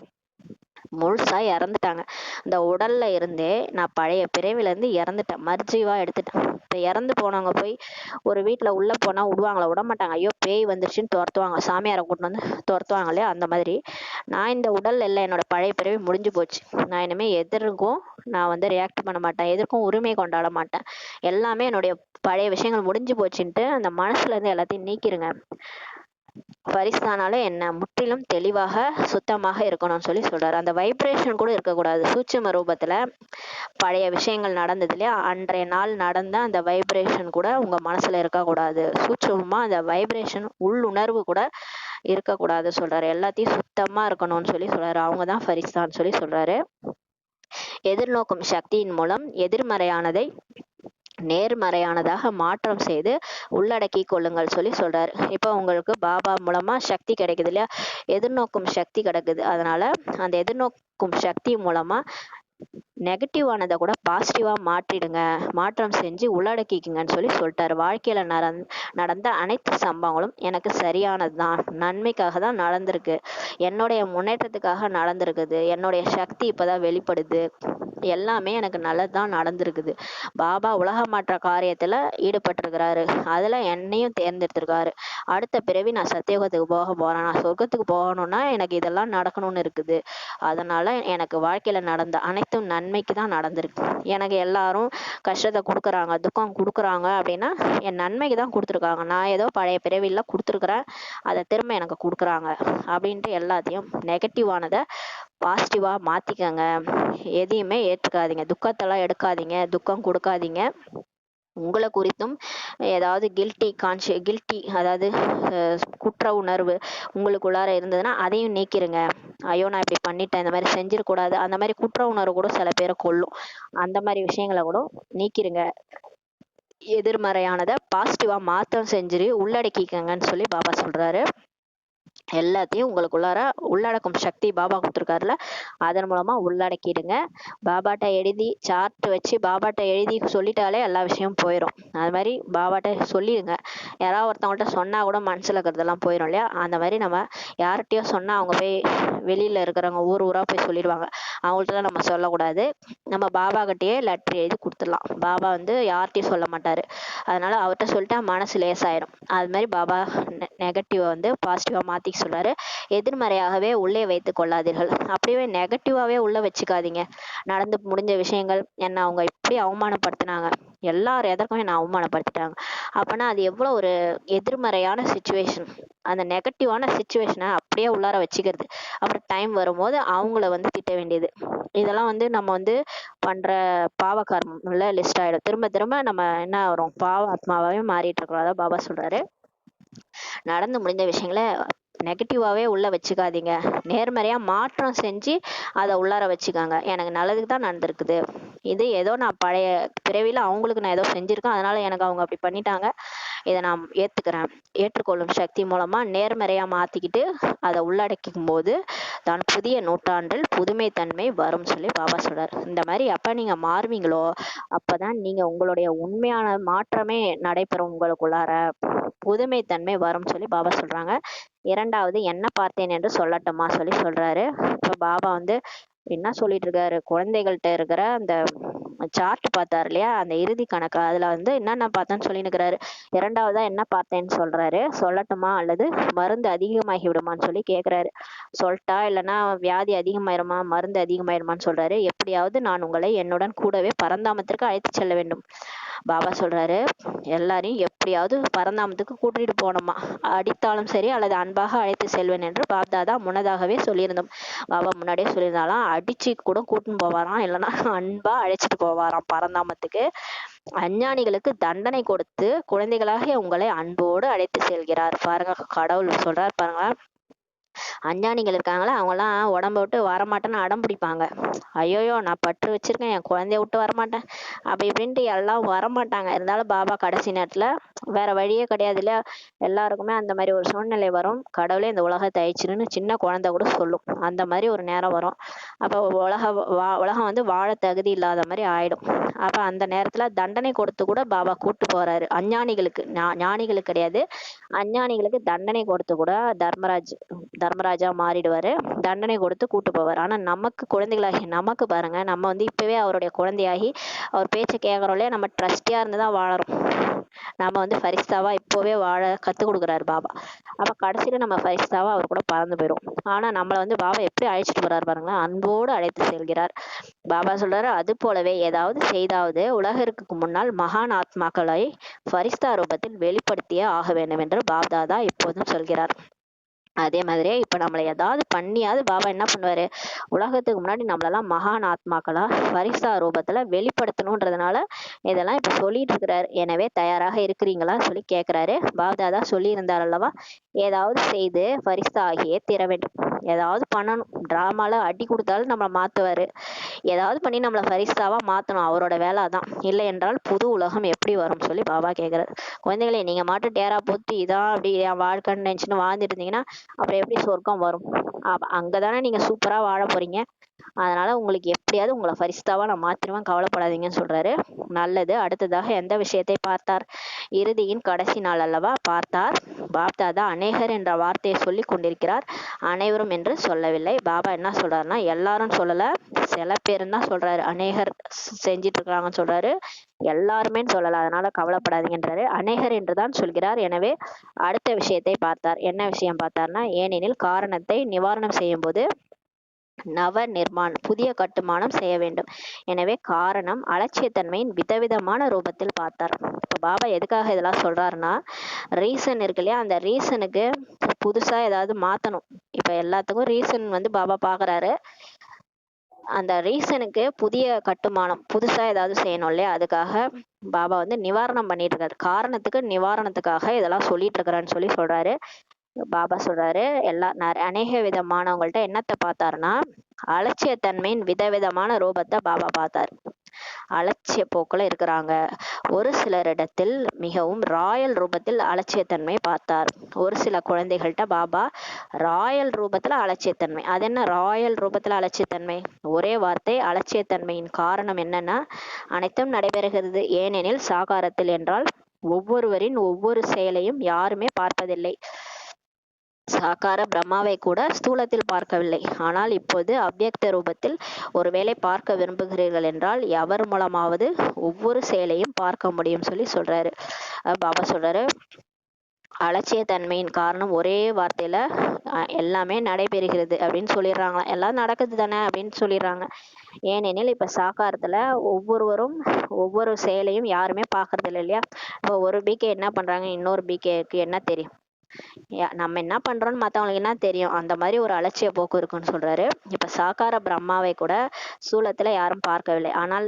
முழுசா இறந்துட்டாங்க. இந்த உடல்ல இருந்தே நான் பழைய பிறவில இருந்து இறந்துட்டேன், மர்ஜீவா எடுத்துட்டேன். இப்ப இறந்து போனவங்க போய் ஒரு வீட்டுல உள்ள போனா விடுவாங்களா, விட மாட்டாங்க. ஐயோ பேய் வந்துருச்சுன்னு துரத்துவாங்க, சாமியாரை கூட்டு வந்து துரத்துவாங்க இல்லையா, அந்த மாதிரி நான் இந்த உடல் இல்லை, என்னோட பழைய பிறவி முடிஞ்சு போச்சு. நான் இனிமே எதற்கும் நான் ரியாக்ட் பண்ண மாட்டேன், எதற்கும் உரிமை கொண்டாட மாட்டேன், எல்லாமே என்னுடைய பழைய விஷயங்கள் முடிஞ்சு போச்சுன்ட்டு அந்த மனசுல இருந்து எல்லாத்தையும் நீக்கிருங்க. ஃபரிஸ்தானால என்ன, முற்றிலும் தெளிவாக சுத்தமாக இருக்கணும்னு சொல்லி சொல்றாரு. அந்த வைப்ரேஷன் கூட இருக்கக்கூடாது. சூட்சும ரூபத்துல பழைய விஷயங்கள் நடந்தது இல்லையா, அன்றைய நாள் நடந்த அந்த வைப்ரேஷன் கூட உங்க மனசுல இருக்கக்கூடாது. சூட்சுமமா அந்த வைப்ரேஷன் உள்ளுணர்வு கூட இருக்கக்கூடாது சொல்றாரு. எல்லாத்தையும் சுத்தமா இருக்கணும்னு சொல்லி சொல்றாரு. அவங்கதான் ஃபரிஸ்தான்னு சொல்லி சொல்றாரு. எதிர்நோக்கும் சக்தியின் மூலம் எதிர்மறையானதை நேர்மறையானதாக மாற்றம் செய்து உள்ளடக்கி கொள்ளுங்கள் சொல்லி சொல்றாரு. இப்போ உங்களுக்கு பாபா மூலமா சக்தி கிடைக்குது இல்லையா, எதிர்நோக்கும் சக்தி கிடைக்குது. அதனால அந்த எதிர்நோக்கும் சக்தி மூலமா நெகட்டிவானதை கூட பாசிட்டிவா மாற்றிடுங்க, மாற்றம் செஞ்சு உள்ளடக்கிக்குங்கன்னு சொல்லி சொல்லிட்டாரு. வாழ்க்கையில நடந்த அனைத்து சம்பவங்களும் எனக்கு சரியானதுதான், நன்மைக்காக தான் நடந்திருக்கு, என்னுடைய முன்னேற்றத்துக்காக நடந்திருக்குது, என்னுடைய சக்தி இப்பதான் வெளிப்படுது, எல்லாமே எனக்கு நல்லதுதான் நடந்திருக்குது. பாபா உலக மாற்ற காரியத்துல ஈடுபட்டிருக்கிறாரு, அதுல என்னையும் தேர்ந்தெடுத்திருக்காரு. அடுத்த பிறவி நான் சத்தியோகத்துக்கு போக போறேன், நான் சொர்க்கத்துக்கு போகணும்னா எனக்கு இதெல்லாம் நடக்கணும்னு இருக்குது. அதனால எனக்கு வாழ்க்கையில நடந்த அனைத்தும் நன்மைக்கு தான் நடந்திருக்கு. எனக்கு எல்லாரும் கஷ்டத்தை கொடுக்குறாங்க, துக்கம் கொடுக்குறாங்க அப்படின்னா என் நன்மைக்கு தான் கொடுத்துருக்காங்க. நான் ஏதோ பழைய பிறவில கொடுத்துருக்குறேன், அதை திரும்ப எனக்கு கொடுக்குறாங்க அப்படின்ட்டு எல்லாத்தையும் நெகட்டிவானதை பாசிட்டிவா மாத்திக்கங்க. எதையுமே ஏற்றுக்காதீங்க, துக்கத்தெல்லாம் எடுக்காதீங்க, துக்கம் கொடுக்காதீங்க. உங்களை குறித்தும் ஏதாவது கில்ட்டி அதாவது குற்ற உணர்வு உங்களுக்குள்ளார இருந்ததுன்னா அதையும் நீக்கிருங்க. ஐயோ நான் இப்படி பண்ணிட்டேன், இந்த மாதிரி செஞ்சிடக்கூடாது, அந்த மாதிரி குற்ற உணர்வு கூட சில பேரை கொல்லும். அந்த மாதிரி விஷயங்களை கூட நீக்கிருங்க. எதிர்மறையானதை பாசிட்டிவா மாற்றம் செஞ்சு உள்ளடக்கிக்கங்கன்னு சொல்லி பாபா சொல்றாரு. எல்லாத்தையும் உங்களுக்குள்ளார உள்ளடக்கும் சக்தி பாபா கொடுத்துருக்காருல, அதன் மூலமா உள்ளடக்கிடுங்க. பாபாட்ட எழுதி சார்ட் வச்சு பாபாட்ட எழுதி சொல்லிட்டாலே எல்லா விஷயமும் போயிடும். அது மாதிரி பாபாட்ட சொல்லிடுங்க. யாராவது ஒருத்தவங்கள்ட்ட சொன்னா கூட மனசுல இருக்கிறதெல்லாம் போயிடும் இல்லையா? அந்த மாதிரி நம்ம யார்கிட்டயோ சொன்னா அவங்க போய் வெளியில இருக்கிறவங்க ஊர் ஊரா போய் சொல்லிடுவாங்க. அவங்கள்ட்டலாம் நம்ம சொல்லக்கூடாது. நம்ம பாபா கிட்டயே லெட்டர் எழுதி கொடுத்துடலாம். பாபா வந்து யார்கிட்டயும் சொல்ல மாட்டாரு. அதனால அவர்கிட்ட சொல்லிட்டா மனசு லேசாயிரும். அது மாதிரி பாபா நெகட்டிவா வந்து பாசிட்டிவா மாத்திக்க சொல்றாரு. எதிர்மறையாகவே உள்ளே வைத்துக் கொள்ளாதீர்கள். அப்படியே நெகட்டிவாவே உள்ள வச்சுக்காதீங்க. நடந்து முடிஞ்ச விஷயங்கள் என்ன அவங்க இப்படி அவமானப்படுத்தினாங்க, எல்லாரும் எதற்குமே நான் அவமானப்படுத்திட்டாங்க அப்பனா அது எவ்வளவு ஒரு எதிர்மறையான சுச்சுவேஷன். அந்த நெகட்டிவான சுச்சுவேஷனை அப்படியே உள்ளார வச்சுக்கிறது. அப்புறம் டைம் வரும்போது அவங்கள வந்து திட்ட வேண்டியது. இதெல்லாம் வந்து நம்ம வந்து பண்ற பாவ கர்மம்ல லிஸ்ட் ஆயிடும். திரும்ப திரும்ப நம்ம என்ன வரும், பாவ ஆத்மாவாவே மாறிட்டு இருக்கோம். அதான் பாபா சொல்றாரு, நடந்து முடிந்த விஷயங்களை நெகட்டிவாவே உள்ள வச்சுக்காதீங்க. நேர்மறையா மாற்றம் செஞ்சு அதை உள்ளார வச்சுக்காங்க. எனக்கு நல்லதுக்கு தான் நடந்திருக்குது. இது ஏதோ நான் பழைய பிறவியில அவங்களுக்கு நான் ஏதோ செஞ்சிருக்கேன், அதனால எனக்கு அவங்க அப்படி பண்ணிட்டாங்க, இதை நான் ஏத்துக்கிறேன். ஏற்றுக்கொள்ளும் சக்தி மூலமா நேர்மறையா மாத்திக்கிட்டு அதை உள்ளடக்கிக்கும் போது தான் புதிய நூற்றாண்டில் புதுமை தன்மை வரும் சொல்லி பாபா சொல்றாரு. இந்த மாதிரி அப்ப நீங்க மாறுவீங்களோ அப்பதான் நீங்க உங்களுடைய உண்மையான மாற்றமே நடைபெறும். உங்களுக்குள்ளார புதுமை தன்மை வரும் சொல்லி பாபா சொல்றாங்க. இரண்டாவது, என்ன பார்த்தேன் என்று சொல்லட்டுமா சொல்லி சொல்றாரு. இப்ப பாபா வந்து என்ன சொல்லிட்டு இருக்காரு, குழந்தைகள்கிட்ட இருக்கிற அந்த சார்ட் பார்த்தாரு இல்லையா, அந்த இறுதி கணக்கு, அதுல வந்து என்னென்ன பார்த்தேன்னு சொல்லினுக்கிறாரு. இரண்டாவதா என்ன பார்த்தேன்னு சொல்றாரு. சொல்லட்டுமா அல்லது மருந்து அதிகமாகி விடுமான்னு சொல்லி கேக்குறாரு. சொல்லிட்டா இல்லைன்னா வியாதி அதிகமாயிருமா மருந்து அதிகமாயிருமான்னு சொல்றாரு. எப்படியாவது நான் உங்களை என்னுடன் கூடவே பரந்தாமத்திற்கு அழைத்து செல்ல வேண்டும். பாபா சொல்றாரு, எல்லாரையும் எப்படியாவது பரந்தாமத்துக்கு கூட்டிட்டு போனோமா, அடித்தாலும் சரி அல்லது அன்பாக அழைத்து செல்வேன் என்று பாப்தாதா முன்னதாகவே சொல்லியிருந்தோம். பாபா முன்னாடியே சொல்லியிருந்தாலும் அடிச்சு கூட கூட்டின்னு போவாராம், இல்லைன்னா அன்பா அழைச்சிட்டு போவாராம் பரந்தாமத்துக்கு. அஞ்ஞானிகளுக்கு தண்டனை கொடுத்து குழந்தைகளாக உங்களை அன்போடு அழைத்து செல்கிறார். பாருங்க, கடவுள் சொல்றார் பாருங்க. அஞ்ஞானிகள் இருக்காங்களா, அவங்கெல்லாம் உடம்ப விட்டு வரமாட்டேன்னு அடம் பிடிப்பாங்க. ஐயோயோ நான் பற்று வச்சிருக்கேன், என் குழந்தைய விட்டு வரமாட்டேன் அப்படி இப்படின்ட்டு எல்லாம் வரமாட்டாங்க. இருந்தாலும் பாபா கடைசி நேரத்துல வேற வழியே கிடையாது இல்லையா, எல்லாருக்குமே அந்த மாதிரி ஒரு சூழ்நிலை வரும். கடவுளே இந்த உலகத்தை அழிச்சிருன்னு சின்ன குழந்தை கூட சொல்லும். அந்த மாதிரி ஒரு நேரம் வரும். அப்ப உலகம் வந்து வாழ தகுதி இல்லாத மாதிரி ஆயிடும். அப்ப அந்த நேரத்துல தண்டனை கொடுத்து கூட பாபா கூட்டு போறாரு அஞ்ஞானிகளுக்கு. ஞானிகளுக்கு கிடையாது, அஞ்ஞானிகளுக்கு தண்டனை கொடுத்து கூட தர்மராஜா மாறிடுவாரு. தண்டனை கொடுத்து கூட்டு போவார். ஆனா நமக்கு குழந்தைகளாகி நமக்கு பாருங்க, நம்ம வந்து இப்பவே அவருடைய குழந்தையாகி அவர் பேச்சை கேட்கறோம் இல்லையா, நம்ம ட்ரஸ்டியா இருந்துதான் வாழறோம். நம்ம வந்து ஃபரிஸ்தாவா இப்போவே வாழ கத்து கொடுக்குறாரு பாபா. அப்ப கடைசியில நம்ம ஃபரிஸ்தாவா அவர் கூட பறந்து போயிடும். ஆனா நம்மள வந்து பாபா எப்படி அழைச்சிட்டு போறாரு பாருங்களேன், அன்போடு அழைத்து செல்கிறார். பாபா சொல்றாரு, அது போலவே ஏதாவது செய்தாவது உலகிற்கு முன்னால் மகான் ஆத்மாக்களை ஃபரிஸ்தா ரூபத்தில் வெளிப்படுத்தியே ஆக வேண்டும் என்று பாப்தாதா இப்போதும் சொல்கிறார். அதே மாதிரியே இப்ப நம்மளை ஏதாவது பண்ணியாவது பாபா என்ன பண்ணுவாரு, உலகத்துக்கு முன்னாடி நம்மளெல்லாம் மகான் ஆத்மாக்களா ஃபரிஸ்தா ரூபத்துல வெளிப்படுத்தணுன்றதுனால இதெல்லாம் இப்ப சொல்லிட்டு இருக்கிறாரு. எனவே தயாராக இருக்கிறீங்களா சொல்லி கேக்குறாரு. பாப்தாதா சொல்லி இருந்தார் அல்லவா, ஏதாவது செய்து ஃபரிஸ்தா ஆகியே தீர வேண்டும். ஏதாவது பண்ணணும். டிராமால அடி கொடுத்தாலும் நம்மளை மாத்துவாரு. ஏதாவது பண்ணி நம்மளை ஃபரிஸ்தாவா மாத்தணும், அவரோட வேலை அதான். இல்லை என்றால் புது உலகம் எப்படி வரும் சொல்லி பாபா கேக்குறாரு. குழந்தைகளே, நீங்க மாட்டு டேரா போட்டு இதான் அப்படி என் வாழ்க்கைன்னு நினைச்சுன்னு வாழ்ந்துட்டு இருந்தீங்கன்னா அப்புறம் எப்படி சொர்க்கம் வரும்? அங்கதானே நீங்க சூப்பரா வாழ போறீங்க. அதனால உங்களுக்கு எப்படியாவது உங்களை ஃபரிஸ்தாவா நான் மாத்திருவேன், கவலைப்படாதீங்கன்னு சொல்றாரு. நல்லது. அடுத்ததாக எந்த விஷயத்தை பார்த்தார்? இறுதியின் கடைசி நாள் அல்லவா பார்த்தார். பாப்தாதா அநேகர் என்ற வார்த்தையை சொல்லி கொண்டிருக்கிறார், அனைவரும் என்று சொல்லவில்லை. பாபா என்ன சொல்றாருன்னா, எல்லாரும் சொல்லல, சில பேரும் தான் சொல்றாரு. அநேகர் செஞ்சிட்டு இருக்கிறாங்கன்னு சொல்றாரு, எல்லாருமே சொல்லல. அதனால கவலைப்படாதீங்கன்றாரு. அநேகர் என்றுதான் சொல்கிறார். எனவே அடுத்த விஷயத்தை பார்த்தார். என்ன விஷயம் பார்த்தார்னா, ஏனெனில் காரணத்தை நிவாரணம் செய்யும் போது நவ நிர்மாண் புதிய கட்டுமானம் செய்ய வேண்டும். எனவே காரணம் அலட்சியத்தன்மையின் விதவிதமான ரூபத்தில் பார்த்தார். இப்ப பாபா எதுக்காக இதெல்லாம் சொல்றாருன்னா, ரீசன் இருக்கு இல்லையா, அந்த ரீசனுக்கு புதுசா ஏதாவது மாத்தணும். இப்ப எல்லாத்துக்கும் ரீசன் வந்து பாபா பாக்குறாரு. அந்த ரீசனுக்கு புதிய கட்டுமானம் புதுசா ஏதாவது செய்யணும் இல்லையா, அதுக்காக பாபா வந்து நிவாரணம் பண்ணிட்டு இருக்காரு. காரணத்துக்கு நிவாரணத்துக்காக இதெல்லாம் சொல்லிட்டு இருக்கிறான்னு சொல்லி சொல்றாரு. பாபா சொல்றாரு, அநேக விதமானவங்கள்ட்ட என்னத்தை பார்த்தாருன்னா, அலட்சியத்தன்மையின் விதவிதமான ரூபத்தை பாபா பார்த்தாரு. அலட்சிய போக்குல இருக்கிறாங்க. ஒரு சிலரிடத்தில் மிகவும் ராயல் ரூபத்தில் அலட்சியத்தன்மை பார்த்தார். ஒரு சில குழந்தைகள்கிட்ட பாபா ராயல் ரூபத்துல அலட்சியத்தன்மை. அது என்ன ராயல் ரூபத்துல அலட்சியத்தன்மை? ஒரே வார்த்தை. அலட்சியத்தன்மையின் காரணம் என்னன்னா, அனைத்தும் நடைபெறுகிறது ஏனெனில் சாகாரத்தில் என்றால் ஒவ்வொருவரின் ஒவ்வொரு செயலையும் யாருமே பார்ப்பதில்லை. சாகார பிரம்மாவை கூட ஸ்தூலத்தில் பார்க்கவில்லை. ஆனால் இப்போது அவ்யக்த ரூபத்தில் ஒருவேளை பார்க்க விரும்புகிறீர்கள் என்றால் எவர் மூலமாவது ஒவ்வொரு செயலையும் பார்க்க முடியும் சொல்றாரு. பாபா சொல்றாரு, அலட்சியத்தன்மையின் காரணம் ஒரே வார்த்தையில எல்லாமே நடைபெறுகிறது அப்படின்னு சொல்லிடுறாங்களாம். எல்லாம் நடக்குது தானே அப்படின்னு சொல்லிடுறாங்க. ஏனெனில் இப்ப சாகாரத்துல ஒவ்வொருவரும் ஒவ்வொரு செயலையும் யாருமே பாக்குறது இல்லை இல்லையா? இப்போ ஒரு பிகே என்ன பண்றாங்க, இன்னொரு பிகேக்கு என்ன தெரியும்? நம்ம என்ன பண்றோம்னு மத்தவங்களுக்கு என்ன தெரியும்? அந்த மாதிரி ஒரு அலட்சிய போக்கு இருக்குன்னு சொல்றாரு. இப்ப சாகார பிரம்மாவை கூட சூலத்துல யாரும் பார்க்கவில்லை. ஆனால்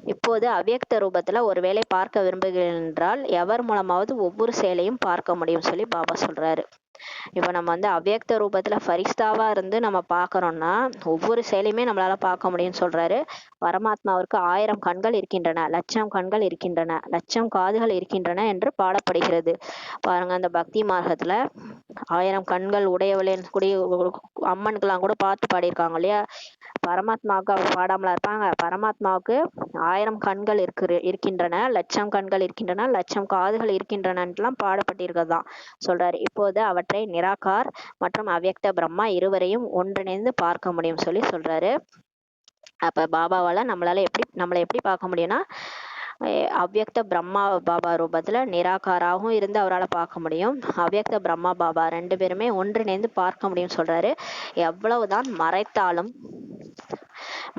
இப்போது அவ்யக்த ரூபத்துல ஒருவேளை பார்க்க விரும்புகிறீர்கள் என்றால் எவர் மூலமாவது ஒவ்வொரு செயலையும் பார்க்க முடியும் சொல்லி பாபா சொல்றாரு. இப்ப நம்ம அவ்யக்த ரூபத்துல ஃபரிஸ்தாவா இருந்து நம்ம பாக்குறோம்னா ஒவ்வொரு செயலையுமே நம்மளால பார்க்க முடியும்னு சொல்றாரு. பரமாத்மாவிற்கு 1000 கண்கள் இருக்கின்றன, 1,00,000 கண்கள் இருக்கின்றன, 1,00,000 காதுகள் இருக்கின்றன என்று பாடப்படுகிறது. பாருங்க, அந்த பக்தி மார்க்கத்துல 1000 கண்கள் உடையவளே கூடிய அம்மனுக்கெல்லாம் கூட பார்த்து பாடியிருக்காங்க இல்லையா? பரமாத்மாவுக்கு அவர் பாடாமலா இருப்பாங்க? பரமாத்மாவுக்கு 1000 கண்கள் இருக்கின்றன, 1,00,000 கண்கள் இருக்கின்றன, 1,00,000 காதுகள் இருக்கின்றனலாம் பாடப்பட்டிருக்கதான் சொல்றாரு. இப்போது அவற்றை நிராகார் மற்றும் அவ்யக்த பிரம்மா இருவரையும் ஒன்றிணைந்து பார்க்க முடியும் சொல்றாரு. அப்ப பாபாவால நம்மளை எப்படி பார்க்க முடியும்னா, அவ்யக்த பிரம்மா பாபா ரூபத்துல நிராகாராகவும் இருந்து அவரால் பார்க்க முடியும். அவ்யக்த பிரம்மா பாபா 2 பேருமே ஒன்றிணைந்து பார்க்க முடியும் சொல்றாரு. எவ்வளவுதான்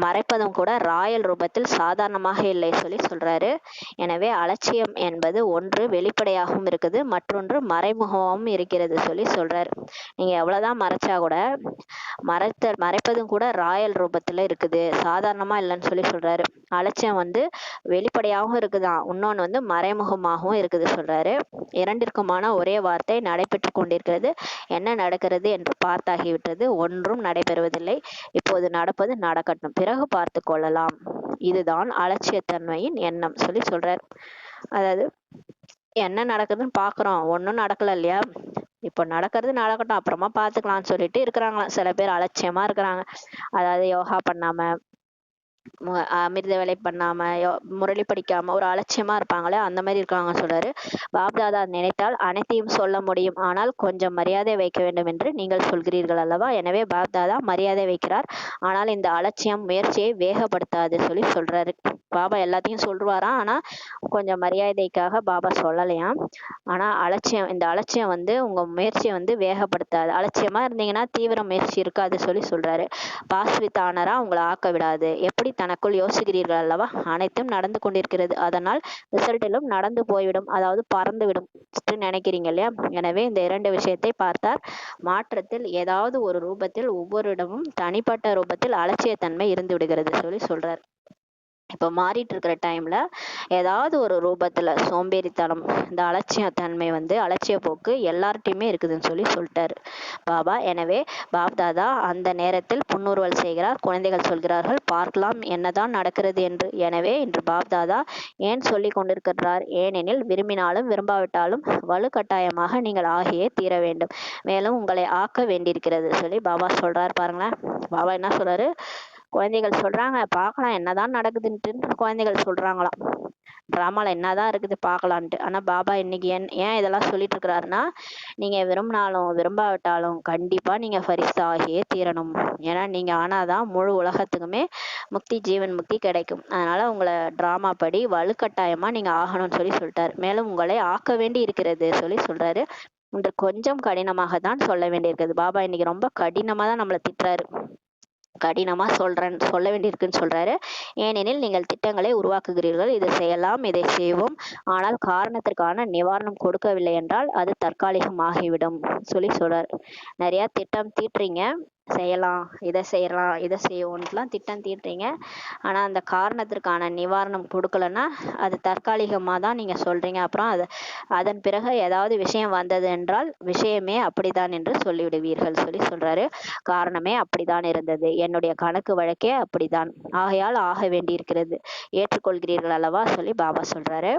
மறைப்பதும் கூட ராயல் ரூபத்தில் சாதாரணமாக இல்லை சொல்றாரு. எனவே அலட்சியம் என்பது ஒன்று வெளிப்படையாகவும் இருக்குது, மற்றொன்று மறைமுகமாகவும் இருக்கிறது சொல்றாரு. நீங்க எவ்வளவுதான் மறைச்சா கூட மறைப்பதும் கூட ராயல் ரூபத்துல இருக்குது, சாதாரணமா இல்லைன்னு சொல்றாரு. அலட்சியம் வெளிப்படையாகவும் இருக்குதான், இன்னொன்னு மறைமுகமாகவும் இருக்குது சொல்றாரு. இரண்டிற்குமான ஒரே வார்த்தை நடைபெற்று கொண்டிருக்கிறது. என்ன நடக்கிறது என்று பார்த்தாகிவிட்டது, ஒன்றும் நடைபெறுவதில்லை. இப்போது நடப்பது நடக்கட்டும், பிறகு பார்த்து கொள்ளலாம். இதுதான் அலட்சியத்தன்மையின் எண்ணம் சொல்றாரு. அதாவது என்ன நடக்குதுன்னு பாக்குறோம், ஒன்னும் நடக்கல இல்லையா? இப்போ நடக்கிறது நடக்கட்டும், அப்புறமா பாத்துக்கலாம்னு சொல்லிட்டு இருக்கிறாங்களாம். சில பேர் அலட்சியமா இருக்கிறாங்க. அதாவது யோகா பண்ணாம, அமிர்த வேலை பண்ணாம, முரளி படிக்காம ஒரு அலட்சியமா இருப்பாங்களே, அந்த மாதிரி இருக்காங்க சொல்றாரு. பாப்தாதா நினைத்தால் அனைத்தையும் சொல்ல முடியும், ஆனால் கொஞ்சம் மரியாதை வைக்க வேண்டும் என்று நீங்கள் சொல்கிறீர்கள் அல்லவா? எனவே பாப்தாதா மரியாதை வைக்கிறார், ஆனால் இந்த அலட்சியம் முயற்சியை வேகப்படுத்தாது சொல்றாரு. பாபா எல்லாத்தையும் சொல்லுவாராம், ஆனா கொஞ்சம் மரியாதைக்காக பாபா சொல்லலையாம். ஆனா இந்த அலட்சியம் உங்க முயற்சியை வேகப்படுத்தாது. அலட்சியமா இருந்தீங்கன்னா தீவிர முயற்சி இருக்காது சொல்றாரு. பாஸ்வித் ஆனரா உங்களை ஆக்க விடாது. எப்படி தனக்குள் யோசிக்கிறீர்கள் அல்லவா, அனைத்தும் நடந்து கொண்டிருக்கிறது, அதனால் ரிசல்ட்டிலும் நடந்து போய்விடும், அதாவது பறந்து விடும் நினைக்கிறீங்க இல்லையா? எனவே இந்த 2 விஷயத்தை பார்த்தார். மாற்றத்தில் ஏதாவது ஒரு ரூபத்தில் ஒவ்வொரு இடமும் தனிப்பட்ட ரூபத்தில் அலட்சியத்தன்மை இருந்து விடுகிறது சொல்றார். இப்ப மாறிட்டு இருக்கிற டைம்ல ஏதாவது ஒரு ரூபத்துல சோம்பேறித்தனம், இந்த அலட்சியத்தன்மை அலட்சிய போக்கு எல்லார்ட்டையுமே இருக்குதுன்னு சொல்லிட்டாரு பாபா. எனவே பாப்தாதா அந்த நேரத்தில் புன்னுருவல் செய்கிறார். குழந்தைகள் சொல்கிறார்கள், பார்க்கலாம் என்னதான் நடக்கிறது என்று. எனவே இன்று பாப்தாதா ஏன் சொல்லி கொண்டிருக்கிறார்? ஏனெனில் விரும்பினாலும் விரும்பாவிட்டாலும் வலுக்கட்டாயமாக நீங்கள் ஆகியே தீர வேண்டும், மேலும் உங்களை ஆக்க வேண்டியிருக்கிறது பாபா சொல்றாரு. பாருங்களேன், பாபா என்ன சொல்றாரு? குழந்தைகள் சொல்றாங்க, பார்க்கலாம் என்னதான் நடக்குதுன்ட்டு குழந்தைகள் சொல்றாங்களாம். டிராமால என்னதான் இருக்குது பார்க்கலான்ட்டு. ஆனா பாபா இன்னைக்கு ஏன் இதெல்லாம் சொல்லிட்டு இருக்கிறாருன்னா, நீங்க விரும்பினாலும் விரும்பாவிட்டாலும் கண்டிப்பா நீங்க ஃபரிஸ்தா ஆகியே தீரணும். ஏன்னா நீங்க ஆனாதான் முழு உலகத்துக்குமே ஜீவன் முக்தி கிடைக்கும். அதனால உங்களை டிராமா படி வலுக்கட்டாயமா நீங்க ஆகணும்னு சொல்லிட்டாரு. மேலும் உங்களை ஆக்க வேண்டி இருக்கிறது சொல்றாரு. இன்று கொஞ்சம் கடினமாக தான் சொல்ல வேண்டியிருக்குது. பாபா இன்னைக்கு ரொம்ப கடினமா தான் நம்மளை திட்டுறாரு, கடினமா சொல்ல வேண்டியிருக்குன்னு சொல்றாரு. ஏனெனில் நீங்கள் திட்டங்களை உருவாக்குகிறீர்கள், இதை செய்யலாம், இதை செய்வோம், ஆனால் காரணத்திற்கான நிவாரணம் கொடுக்கவில்லை என்றால் அது தற்காலிகமாகிவிடும் சொல்றாரு. நிறைய திட்டம் தீட்டுறீங்க, செய்யலாம், இதை செய்யலாம், இதை செய்வோன்ட்டுலாம் திட்டம் தீட்டுறீங்க. ஆனால் அந்த காரணத்திற்கான நிவாரணம் கொடுக்கலன்னா அது தற்காலிகமாக தான் நீங்கள் சொல்கிறீங்க. அப்புறம் அதன் பிறகு ஏதாவது விஷயம் வந்தது என்றால் விஷயமே அப்படிதான் என்று சொல்லிவிடுவீர்கள் சொல்லி சொல்கிறாரு. காரணமே அப்படிதான் இருந்தது, என்னுடைய கணக்கு வழக்கே அப்படிதான், ஆகையால் ஆக வேண்டியிருக்கிறது, ஏற்றுக்கொள்கிறீர்கள் அல்லவா சொல்லி பாபா சொல்கிறாரு.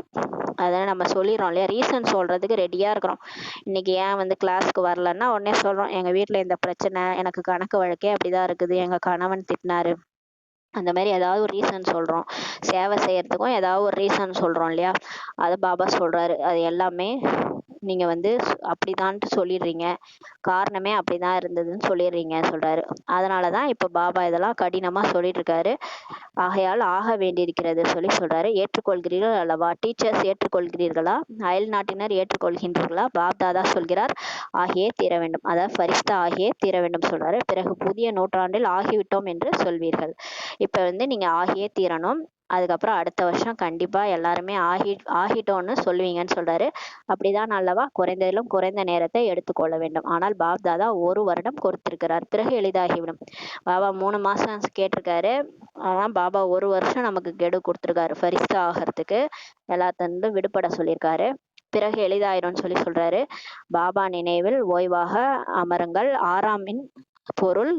அதனால் நம்ம சொல்லிடுறோம் இல்லையா, ரீசன் சொல்கிறதுக்கு ரெடியாக இருக்கிறோம். இன்றைக்கி ஏன் வந்து கிளாஸ்க்கு வரலன்னா உடனே சொல்கிறோம், எங்கள் வீட்டில் இந்த பிரச்சனை, எனக்கு கணக்கு வழக்கே அப்படிதான் இருக்குது, எங்கள் கணவன் திட்டினாரு, அந்த மாதிரி ஏதாவது ஒரு ரீசன் சொல்கிறோம். சேவை செய்கிறதுக்கும் ஏதாவது ஒரு ரீசன் சொல்கிறோம் இல்லையா, அது பாபா சொல்கிறாரு. அது எல்லாமே நீங்கள் வந்து அப்படிதான்ட்டு சொல்லிடுறீங்க, காரணமே அப்படிதான் இருந்ததுன்னு சொல்லிடுறீங்க சொல்கிறாரு. அதனால தான் இப்போ பாபா இதெல்லாம் கடினமாக சொல்லிட்டு இருக்காரு. ஆகையால் ஆக வேண்டியிருக்கிறது சொல்லி சொல்கிறாரு. ஏற்றுக்கொள்கிறீர்கள் அல்லவா, டீச்சர்ஸ் ஏற்றுக்கொள்கிறீர்களா, அயல் நாட்டினர் ஏற்றுக்கொள்கின்றீர்களா, பாப் தாதா சொல்கிறார் ஆகியே தீர வேண்டும், அதாவது ஃபரிஸ்தா ஆகியே தீர வேண்டும் சொல்கிறாரு. பிறகு புதிய நூற்றாண்டில் ஆகிவிட்டோம் என்று சொல்வீர்கள். இப்போ வந்து நீங்கள் ஆகியே தீரணும், அதுக்கப்புறம் அடுத்த வருஷம் கண்டிப்பாக எல்லாருமே ஆகிட்டோன்னு சொல்லுவீங்கன்னு சொல்கிறாரு. அப்படிதான் அல்லவா, குறைந்ததிலும் குறைந்த நேரத்தை எடுத்துக்கொள்ள வேண்டும். ஆனால் பாப் தாதா 1 வருடம் கொடுத்திருக்கிறார், பிறகு எளிதாகிவிடும். பாபா 3 மாதம் கேட்டிருக்காரு, ஆனால் பாபா 1 வருஷம் நமக்கு கெடு கொடுத்துருக்காரு ஃபரிஸ்தா ஆகிறதுக்கு, எல்லாத்திலிருந்து விடுபட சொல்லியிருக்காரு. பிறகு எளிதாயிடும்னு சொல்லி சொல்றாரு. பாபா நினைவில் ஓய்வாக அமருங்கள். ஆறாமின் பொருள்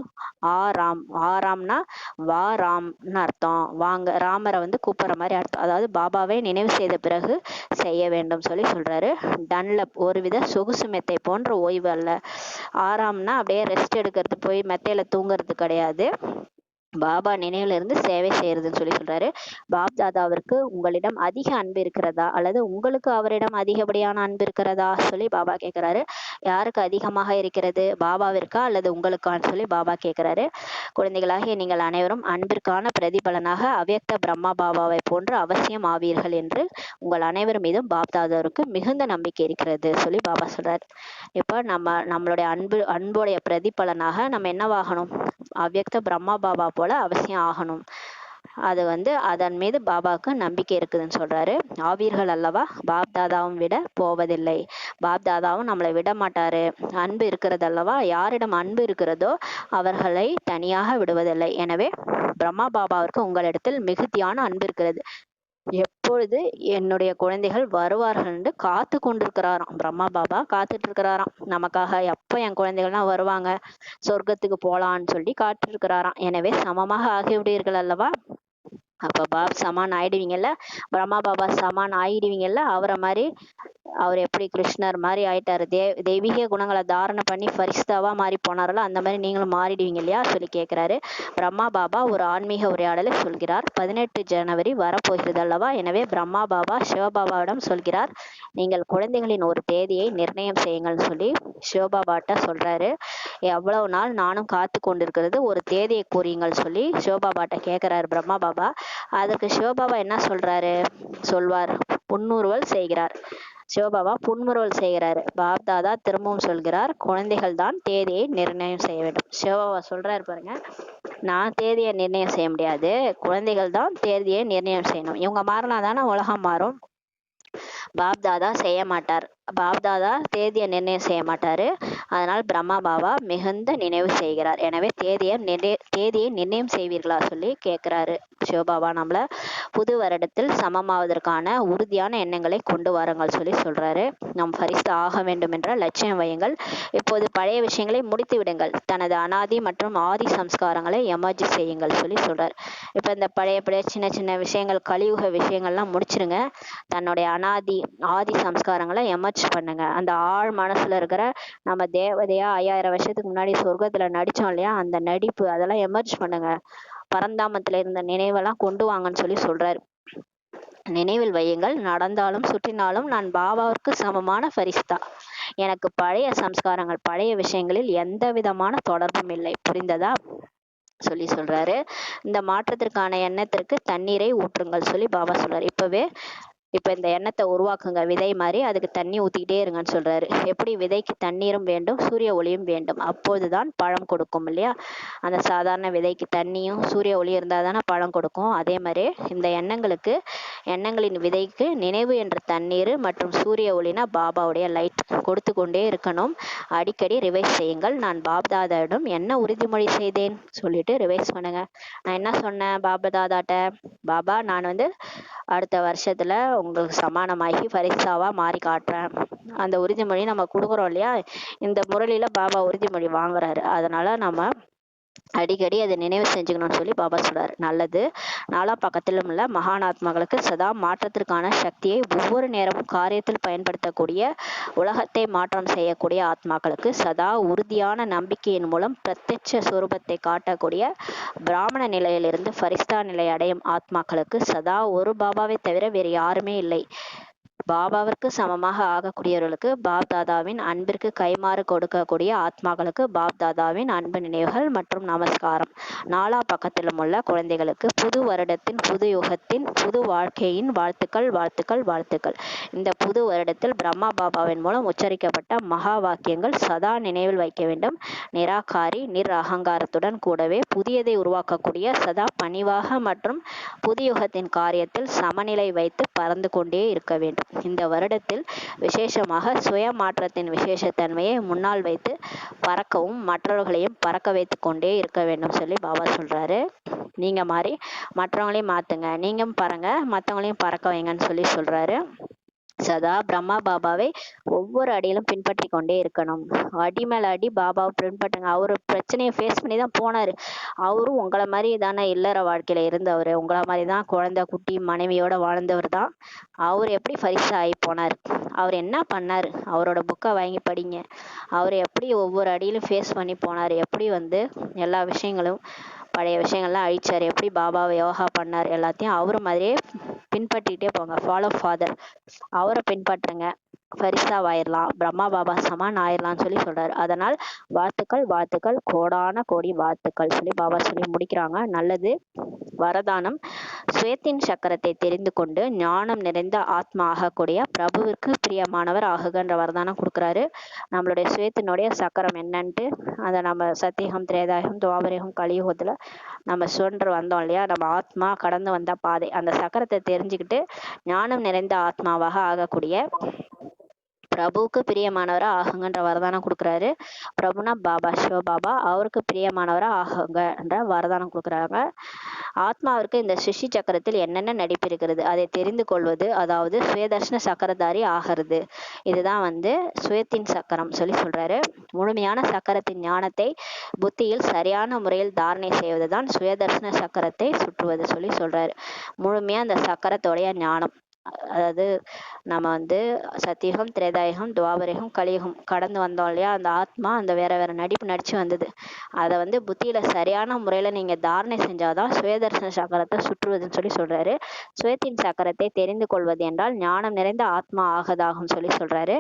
ஆறாம். ஆறாம்னா வா ராம்னு அர்த்தம், வாங்க, ராமரை வந்து கூப்பிடுற மாதிரி அர்த்தம். அதாவது பாபாவை நினைவு செய்த பிறகு செய்ய வேண்டும் சொல்லி சொல்றாரு. டன்லப் ஒருவித சொகுசு மெத்தை போன்ற ஓய்வு அல்ல. ஆறாம்னா அப்படியே ரெஸ்ட் எடுக்கிறது, போய் மெத்தையில தூங்குறது கிடையாது, பாபா நினைவுல இருந்து சேவை செய்யறதுன்னு சொல்லி சொல்றாரு. பாப் தாதாவிற்கு உங்களிடம் அதிக அன்பு இருக்கிறதா, அல்லது உங்களுக்கு அவரிடம் அதிகப்படியான அன்பு இருக்கிறதா சொல்லி பாபா கேட்கிறாரு. யாருக்கு அதிகமாக இருக்கிறது, பாபாவிற்கா அல்லது உங்களுக்கான்னு சொல்லி பாபா கேட்கிறாரு. குழந்தைகளாகிய நீங்கள் அனைவரும் அன்பிற்கான பிரதிபலனாக அவ்யக்த பிரம்மா பாபாவை போன்று அவசியம் ஆவீர்கள் என்று உங்கள் அனைவர் மீதும் பாப் தாதாவுக்கு மிகுந்த நம்பிக்கை இருக்கிறது சொல்லி பாபா சொல்றாரு. இப்போ நம்மளுடைய அன்புடைய பிரதிபலனாக நம்ம என்னவாகணும், அவ்யக்த பிரம்மா பாபா போல அவசியம் ஆகணும். அது வந்து அதன் மீது பாபாவுக்கு நம்பிக்கை இருக்குதுன்னு சொல்றாரு. ஆவீர்கள் அல்லவா, பாப் தாதாவும் விட போவதில்லை, பாப் தாதாவும் நம்மளை விட மாட்டாரு. அன்பு இருக்கிறது அல்லவா, யாரிடம் அன்பு இருக்கிறதோ அவர்களை தனியாக விடுவதில்லை. எனவே பிரம்மா பாபாவிற்கு உங்களிடத்தில் மிகுதியான அன்பு இருக்கிறது. எப்பொழுது என்னுடைய குழந்தைகள் வருவார்கள் என்று காத்து கொண்டிருக்கிறாராம் பிரம்மா பாபா, காத்துட்டு இருக்கிறாராம் நமக்காக. எப்போ என் குழந்தைகள்லாம் வருவாங்க, சொர்க்கத்துக்கு போலான்னு சொல்லி காத்துட்டு இருக்கிறாராம். எனவே சமமாக ஆகிவிடுவீர்கள் அல்லவா, அப்போ பாப் சமான் ஆயிடுவீங்கல்ல, பிரம்மா பாபா சமான் ஆயிடுவீங்கல்ல. அவரை மாதிரி அவர் எப்படி கிருஷ்ணர் மாதிரி ஆயிட்டாரு, தெய்வீக குணங்களை தாரணை பண்ணி ஃபரிஸ்தாவா மாறி போனாரோ அந்த மாதிரி நீங்களும் மாறிடுவீங்க இல்லையா சொல்லி கேட்கிறாரு. பிரம்மா பாபா ஒரு ஆன்மீக உரையாடலை சொல்கிறார். 18 ஜனவரி வரப்போகிறது அல்லவா, எனவே பிரம்மா பாபா சிவபாபாவிடம் சொல்கிறார், நீங்கள் குழந்தைகளின் ஒரு தேதியை நிர்ணயம் செய்யுங்கள்னு சொல்லி சிவபாபாட்ட சொல்றாரு. எவ்வளவு நாள் நானும் காத்து கொண்டிருக்கிறது, ஒரு தேதியை கூறியுங்கள் சொல்லி சிவபாபாட்ட கேட்கிறாரு பிரம்மா பாபா. அதற்கு சிவபாபா என்ன சொல்வார், புன்முறுவல் செய்கிறார். சிவபாபா புன்முறுவல் செய்கிறாரு. பாப் தாதா திரும்பவும் சொல்கிறார், குழந்தைகள் தான் தேதியை நிர்ணயம் செய்ய வேண்டும். சிவபாபா சொல்றாரு பாருங்க, நான் தேதியை நிர்ணயம் செய்ய முடியாது, குழந்தைகள் தான் தேதியை நிர்ணயம் செய்யணும். இவங்க மாறினா தானே உலகம் மாறும். பாப் தாதா செய்ய மாட்டார், பாப் தாதா தேதியை நிர்ணயம் செய்ய மாட்டாரு. அதனால் பிரம்மா பாபா மிகுந்த நினைவு செய்கிறார். எனவே தேதியை நிர்ணயம் செய்வீர்களா சொல்லி கேட்கிறாரு சிவபாபா. நம்மள புது வருடத்தில் சமமாவதற்கான உறுதியான எண்ணங்களை கொண்டு வாருங்கள் சொல்லி சொல்றாரு. நம் ஃபரிஸ்தா ஆக வேண்டும் என்ற லட்சியம் வையுங்கள். இப்போது பழைய விஷயங்களை முடித்து விடுங்கள், தனது அனாதி மற்றும் ஆதி சம்ஸ்காரங்களை எமர்ஜி செய்யுங்கள் சொல்லி சொல்றாரு. இப்ப இந்த பழைய சின்ன சின்ன விஷயங்கள், கலியுக விஷயங்கள்லாம் முடிச்சிருங்க, தன்னுடைய ஆதி சம்ஸ்காரங்களை எமர்ஜ் பண்ணுங்க. அந்த ஆழ் மனசுல இருக்கிற நம்ம தேவதையா 5000 வருஷத்துக்கு முன்னாடி சொர்க்கத்துல நடிச்சோம் இல்லையா, அந்த நடிப்பு அதெல்லாம் எமர்ஜ் பண்ணுங்க. பரந்தாமத்துல இருந்த நினைவெல்லாம் கொண்டு வாங்கன்னு சொல்லி சொல்றாரு. நினைவில் வையுங்கள், நடந்தாலும் சுற்றினாலும் நான் பாபாவிற்கு சமமான ஃபரிஸ்தா. எனக்கு பழைய சம்ஸ்காரங்கள், பழைய விஷயங்களில் எந்த விதமான தொடர்பும் இல்லை. புரிந்ததா சொல்லி சொல்றாரு. இந்த மாற்றத்திற்கான எண்ணத்திற்கு தண்ணீரை ஊற்றுங்கள் சொல்லி பாபா சொல்றாரு. இப்பவே இப்போ இந்த எண்ணத்தை உருவாக்குங்க விதை மாதிரி, அதுக்கு தண்ணி ஊற்றிக்கிட்டே இருங்கன்னு சொல்றாரு. எப்படி விதைக்கு தண்ணீரும் வேண்டும், சூரிய ஒளியும் வேண்டும், அப்போதுதான் பழம் கொடுக்கும் இல்லையா? அந்த சாதாரண விதைக்கு தண்ணியும் சூரிய ஒளி இருந்தால் தானே பழம் கொடுக்கும். அதே மாதிரி இந்த எண்ணங்களின் விதைக்கு நினைவு என்ற தண்ணீர் மற்றும் சூரிய ஒளினா பாபாவுடைய லைட் கொடுத்து கொண்டே இருக்கணும். அடிக்கடி ரிவைஸ் செய்யுங்கள். நான் பாப்தாதாவிடம் என்ன உறுதிமொழி செய்தேன் சொல்லிட்டு ரிவைஸ் பண்ணுங்க. நான் என்ன சொன்னேன் பாப்தாதாட்ட? பாபா, நான் அடுத்த வருஷத்துல உங்களுக்கு சமானமாகி பரிசாவா மாறி காட்டுறேன். அந்த உறுதிமொழி நம்ம கொடுக்குறோம் இல்லையா? இந்த முரளியில பாபா உறுதிமொழி வாங்குறாரு. அதனால நம்ம அடிக்கடி அதை நினைவு செஞ்சுக்கணும்னு சொல்லி பாபா சொல்றாரு. நல்லது. 4ஆம் பக்கத்திலும் உள்ள மகானாத்மாக்களுக்கு சதா மாற்றத்திற்கான சக்தியை ஒவ்வொரு நேரமும் காரியத்தில் பயன்படுத்தக்கூடிய, உலகத்தை மாற்றம் செய்யக்கூடிய ஆத்மாக்களுக்கு சதா உறுதியான நம்பிக்கையின் மூலம் பிரத்யட்ச சுரூபத்தை காட்டக்கூடிய பிராமண நிலையிலிருந்து ஃபரிஸ்தா நிலை அடையும் ஆத்மாக்களுக்கு சதா ஒரு பாபாவை தவிர வேறு யாருமே இல்லை. பாபாவிற்கு சமமாக ஆகக்கூடியவர்களுக்கு பாப்தாதாவின் அன்பிற்கு கைமாறு கொடுக்கக்கூடிய ஆத்மாக்களுக்கு பாப்தாதாவின் அன்பு நினைவுகள் மற்றும் நமஸ்காரம். 4ஆம் பக்கத்திலும் உள்ள குழந்தைகளுக்கு புது வருடத்தின், புது யுகத்தின், புது வாழ்க்கையின் வாழ்த்துக்கள் வாழ்த்துக்கள் வாழ்த்துக்கள். இந்த புது வருடத்தில் பிரம்மா பாபாவின் மூலம் உச்சரிக்கப்பட்ட மகா வாக்கியங்கள் சதா நினைவில் வைக்க வேண்டும். நிராகாரி நிர் அகங்காரத்துடன் கூடவே புதியதை உருவாக்கக்கூடிய சதா பணிவாக மற்றும் புது யுகத்தின் காரியத்தில் சமநிலை வைத்து பறந்து கொண்டே இருக்க வேண்டும். இந்த வருடத்தில் விசேஷமாக சுய மாற்றத்தின் விசேஷத்தன்மையை முன்னால் வைத்து பறக்கவும் மற்றவர்களையும் பறக்க வைத்து கொண்டே இருக்க வேண்டும் சொல்லி பாபா சொல்றாரு. நீங்க மாதிரி மற்றவங்களையும் மாத்துங்க, நீங்களும் பறங்க, மற்றவங்களையும் பறக்க வைங்கன்னு சொல்லி சொல்றாரு. சதா பிரம்மா பாபாவை ஒவ்வொரு அடியிலும் பின்பற்றி கொண்டே இருக்கணும். அடி மேல அடி பாபாவை பின்பற்றுங்க. அவரு பிரச்சனையை ஃபேஸ் பண்ணி தான் போனாரு. அவரும் உங்களை மாதிரி தானே இல்லற வாழ்க்கையில இருந்தவர், உங்களை மாதிரி தான் குழந்தை குட்டி மனைவியோட வாழ்ந்தவர் தான். அவர் எப்படி ஃபரிசா ஆகி போனார்? அவர் என்ன பண்ணார்? அவரோட புக்கை வாங்கி படிங்க. அவர் எப்படி ஒவ்வொரு அடியிலும் ஃபேஸ் பண்ணி போனார், எப்படி எல்லா விஷயங்களும் பழைய விஷயங்கள்லாம் அழிச்சார், எப்படி பாபாவை யோகா பண்ணார், எல்லாத்தையும் அவர் மாதிரியே பின்பற்றிட்டே போங்க. ஃபாலோ ஃபாதர், அவரை பின்பற்றுங்க. ஃபரிசாவாயிரலாம், பிரம்மா பாபா சமான் ஆயிரலாம்னு சொல்லி சொல்றாரு. அதனால் வாழ்த்துக்கள் வாழ்த்துக்கள், கோடான கோடி வாழ்த்துக்கள் சொல்லி பாபா சொல்லி முடிக்கிறாங்க. நல்லது. வரதானம். சுயத்தின் சக்கரத்தை தெரிந்து கொண்டு ஞானம் நிறைந்த ஆத்மா ஆகக்கூடிய பிரபுவிற்கு பிரியமானவர் ஆகுகன்ற வரதானம் கொடுக்குறாரு. நம்மளுடைய சுயத்தினுடைய சக்கரம் என்னன்ட்டு அதை நம்ம சத்தியகம், திரேதாயகம், துவாபரகம், கலியுகத்துல நம்ம சுழன்று வந்தோம் இல்லையா? நம்ம ஆத்மா கடந்து வந்த பாதை, அந்த சக்கரத்தை தெரிஞ்சுக்கிட்டு ஞானம் நிறைந்த ஆத்மாவாக ஆகக்கூடிய பிரபுவுக்கு பிரியமானவரா ஆகுங்கன்ற வரதானம் கொடுக்குறாரு. பிரபுனா பாபா, சிவ பாபா, அவருக்கு பிரியமானவரா ஆகுங்கன்ற வரதானம் கொடுக்குறாங்க. ஆத்மாவிற்கு இந்த சிஷி சக்கரத்தில் என்னென்ன நடிப்பு இருக்கிறது அதை தெரிந்து கொள்வது, அதாவது சுயதர்ஷன சக்கரதாரி ஆகிறது. இதுதான் சுயத்தின் சக்கரம் சொல்லி சொல்றாரு. முழுமையான சக்கரத்தின் ஞானத்தை புத்தியில் சரியான முறையில் தாரணை செய்வதுதான் சுயதர்ஷன சக்கரத்தை சுற்றுவது சொல்லி சொல்றாரு. முழுமையா அந்த சக்கரத்தோடைய ஞானம், அதாவது நம்ம சத்தியுகம், திரேதாயுகம், துவாபரகம், கலியுகம் கடந்து வந்தோம் இல்லையா? அந்த ஆத்மா அந்த வேற வேற நடிப்பு நடிச்சு வந்தது. அதை புத்தியில சரியான முறையில நீங்க தாரணை செஞ்சாதான் சுயதர்சன சக்கரத்தை சுற்றுவதுன்னு சொல்லி சொல்றாரு. சுயத்தின் சக்கரத்தை தெரிந்து கொள்வது என்றால் ஞானம் நிறைந்த ஆத்மா ஆகதாகும் சொல்லி சொல்றாரு.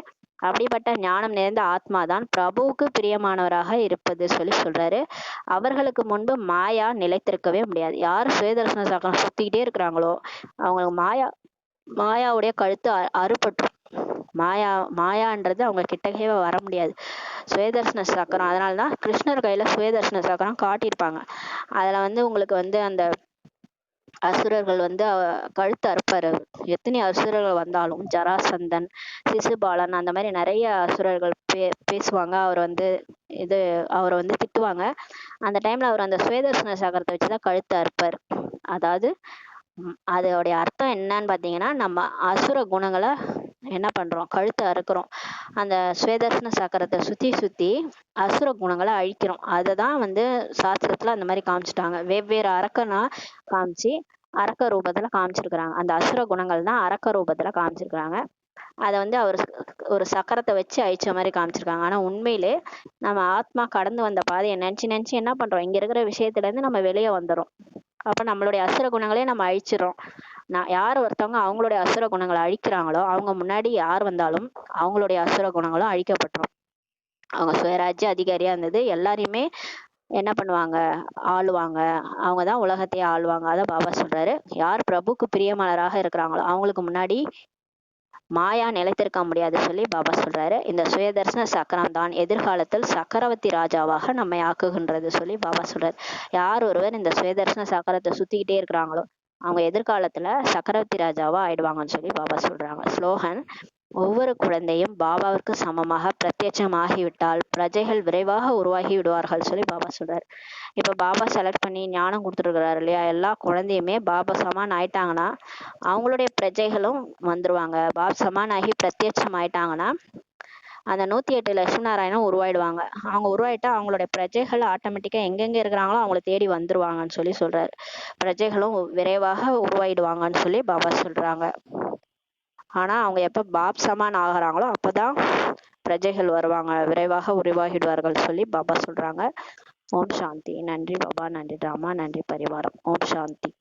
அப்படிப்பட்ட ஞானம் நிறைந்த ஆத்மா தான் பிரபுவுக்கு பிரியமானவராக இருப்பது சொல்லி சொல்றாரு. அவர்களுக்கு முன்பு மாயா நிலைத்திருக்கவே முடியாது. யார் சுயதர்சன சக்கரம் சுத்திக்கிட்டே இருக்கிறாங்களோ அவங்களுக்கு மாயாவுடைய கழுத்து அறுபட்டுரும். மாயான்றது அவங்க கிட்டக்கே வர முடியாது. சுயதர்சன சக்கரம், அதனாலதான் கிருஷ்ணர் கையில சுயதர்சன சக்கரம் காட்டியிருப்பாங்க. அதுல உங்களுக்கு அந்த அசுரர்கள் கழுத்து அறுப்பாரு. எத்தனை அசுரர்கள் வந்தாலும், ஜராசந்தன், சிசுபாலன், அந்த மாதிரி நிறைய அசுரர்கள் பேசுவாங்க. அவர் அவரை திட்டுவாங்க. அந்த டைம்ல அவர் அந்த சுயதர்சன சக்கரத்தை வச்சுதான் கழுத்து அறுப்பார். அதாவது அதோடைய அர்த்தம் என்னன்னு பாத்தீங்கன்னா, நம்ம அசுர குணங்களை என்ன பண்றோம்? கழுத்தை அறுக்கிறோம். அந்த சுயதர்சன சக்கரத்தை சுத்தி அசுர குணங்களை அழிக்கிறோம். அததான் சாஸ்திரத்துல அந்த மாதிரி காமிச்சிட்டாங்க. வெவ்வேறு அரக்கனா காமிச்சு அரக்க ரூபத்துல காமிச்சிருக்கிறாங்க. அந்த அசுர குணங்கள் தான் அரக்க ரூபத்துல காமிச்சிருக்கிறாங்க. அதை அவர் ஒரு சக்கரத்தை வச்சு அழிச்ச மாதிரி காமிச்சிருக்காங்க. ஆனா உண்மையிலே நம்ம ஆத்மா கடந்து வந்த பாதையை நினைச்சு என்ன பண்றோம்? இங்க இருக்கிற விஷயத்துல இருந்து நம்ம வெளியே வந்துடும். அப்ப நம்மளுடைய அசுர குணங்களே நம்ம அழிச்சிடறோம். யார் ஒருத்தவங்க அவங்களுடைய அசுர குணங்களை அழிக்கிறாங்களோ அவங்க முன்னாடி யார் வந்தாலும் அவங்களுடைய அசுர குணங்களும் அழிக்கப்பட்டுரும். அவங்க சுயராஜ்ய அதிகாரியா இருந்தது எல்லாரையுமே என்ன பண்ணுவாங்க, ஆளுவாங்க. அவங்க தான் உலகத்தையே ஆளுவாங்க. அத பாபா சொல்றாரு. யார் பிரபுக்கு பிரியமானவராக இருக்கிறாங்களோ அவங்களுக்கு முன்னாடி மாயா நிலைத்திருக்க முடியாது சொல்லி பாபா சொல்றாரு. இந்த சுயதர்சன சக்கரம் தான் எதிர்காலத்தில் சக்கரவர்த்தி ராஜாவாக நம்மை ஆக்குகின்றது சொல்லி பாபா சொல்றாரு. யார் ஒருவர் இந்த சுயதர்சன சக்கரத்தை சுத்திக்கிட்டே இருக்கிறாங்களோ அவங்க எதிர்காலத்துல சக்கரவர்த்தி ராஜாவா ஆயிடுவாங்கன்னு சொல்லி பாபா சொல்றாங்க. ஸ்லோகன்: ஒவ்வொரு குழந்தையும் பாபாவிற்கு சமமாக பிரத்யட்சமாகிவிட்டால் பிரஜைகள் விரைவாக உருவாகி விடுவார்கள் சொல்லி பாபா சொல்றாரு. இப்ப பாபா செலக்ட் பண்ணி ஞானம் கொடுத்துருக்கிறாரு இல்லையா, எல்லா குழந்தையுமே பாபா சமான் ஆயிட்டாங்கன்னா அவங்களுடைய பிரஜைகளும் வந்துருவாங்க. பாபா சமான் ஆகி பிரத்யட்சம் ஆயிட்டாங்கன்னா அந்த 108 லட்சுமி நாராயணம் உருவாயிடுவாங்க. அவங்க உருவாயிட்டா அவங்களுடைய பிரஜைகள் ஆட்டோமேட்டிக்கா எங்கெங்க இருக்கிறாங்களோ அவங்கள தேடி வந்துருவாங்கன்னு சொல்லி சொல்றாரு. பிரஜைகளும் விரைவாக உருவாயிடுவாங்கன்னு சொல்லி பாபா சொல்றாங்க. ஆனா அவங்க எப்ப பாப் சமான் ஆகுறாங்களோ அப்பதான் பிரஜைகள் வருவாங்க, விரைவாக உருவாகிடுவார்கள் சொல்லி பாபா சொல்றாங்க. ஓம் சாந்தி. நன்றி பாபா, நன்றி ராமா, நன்றி பரிவாரம். ஓம் சாந்தி.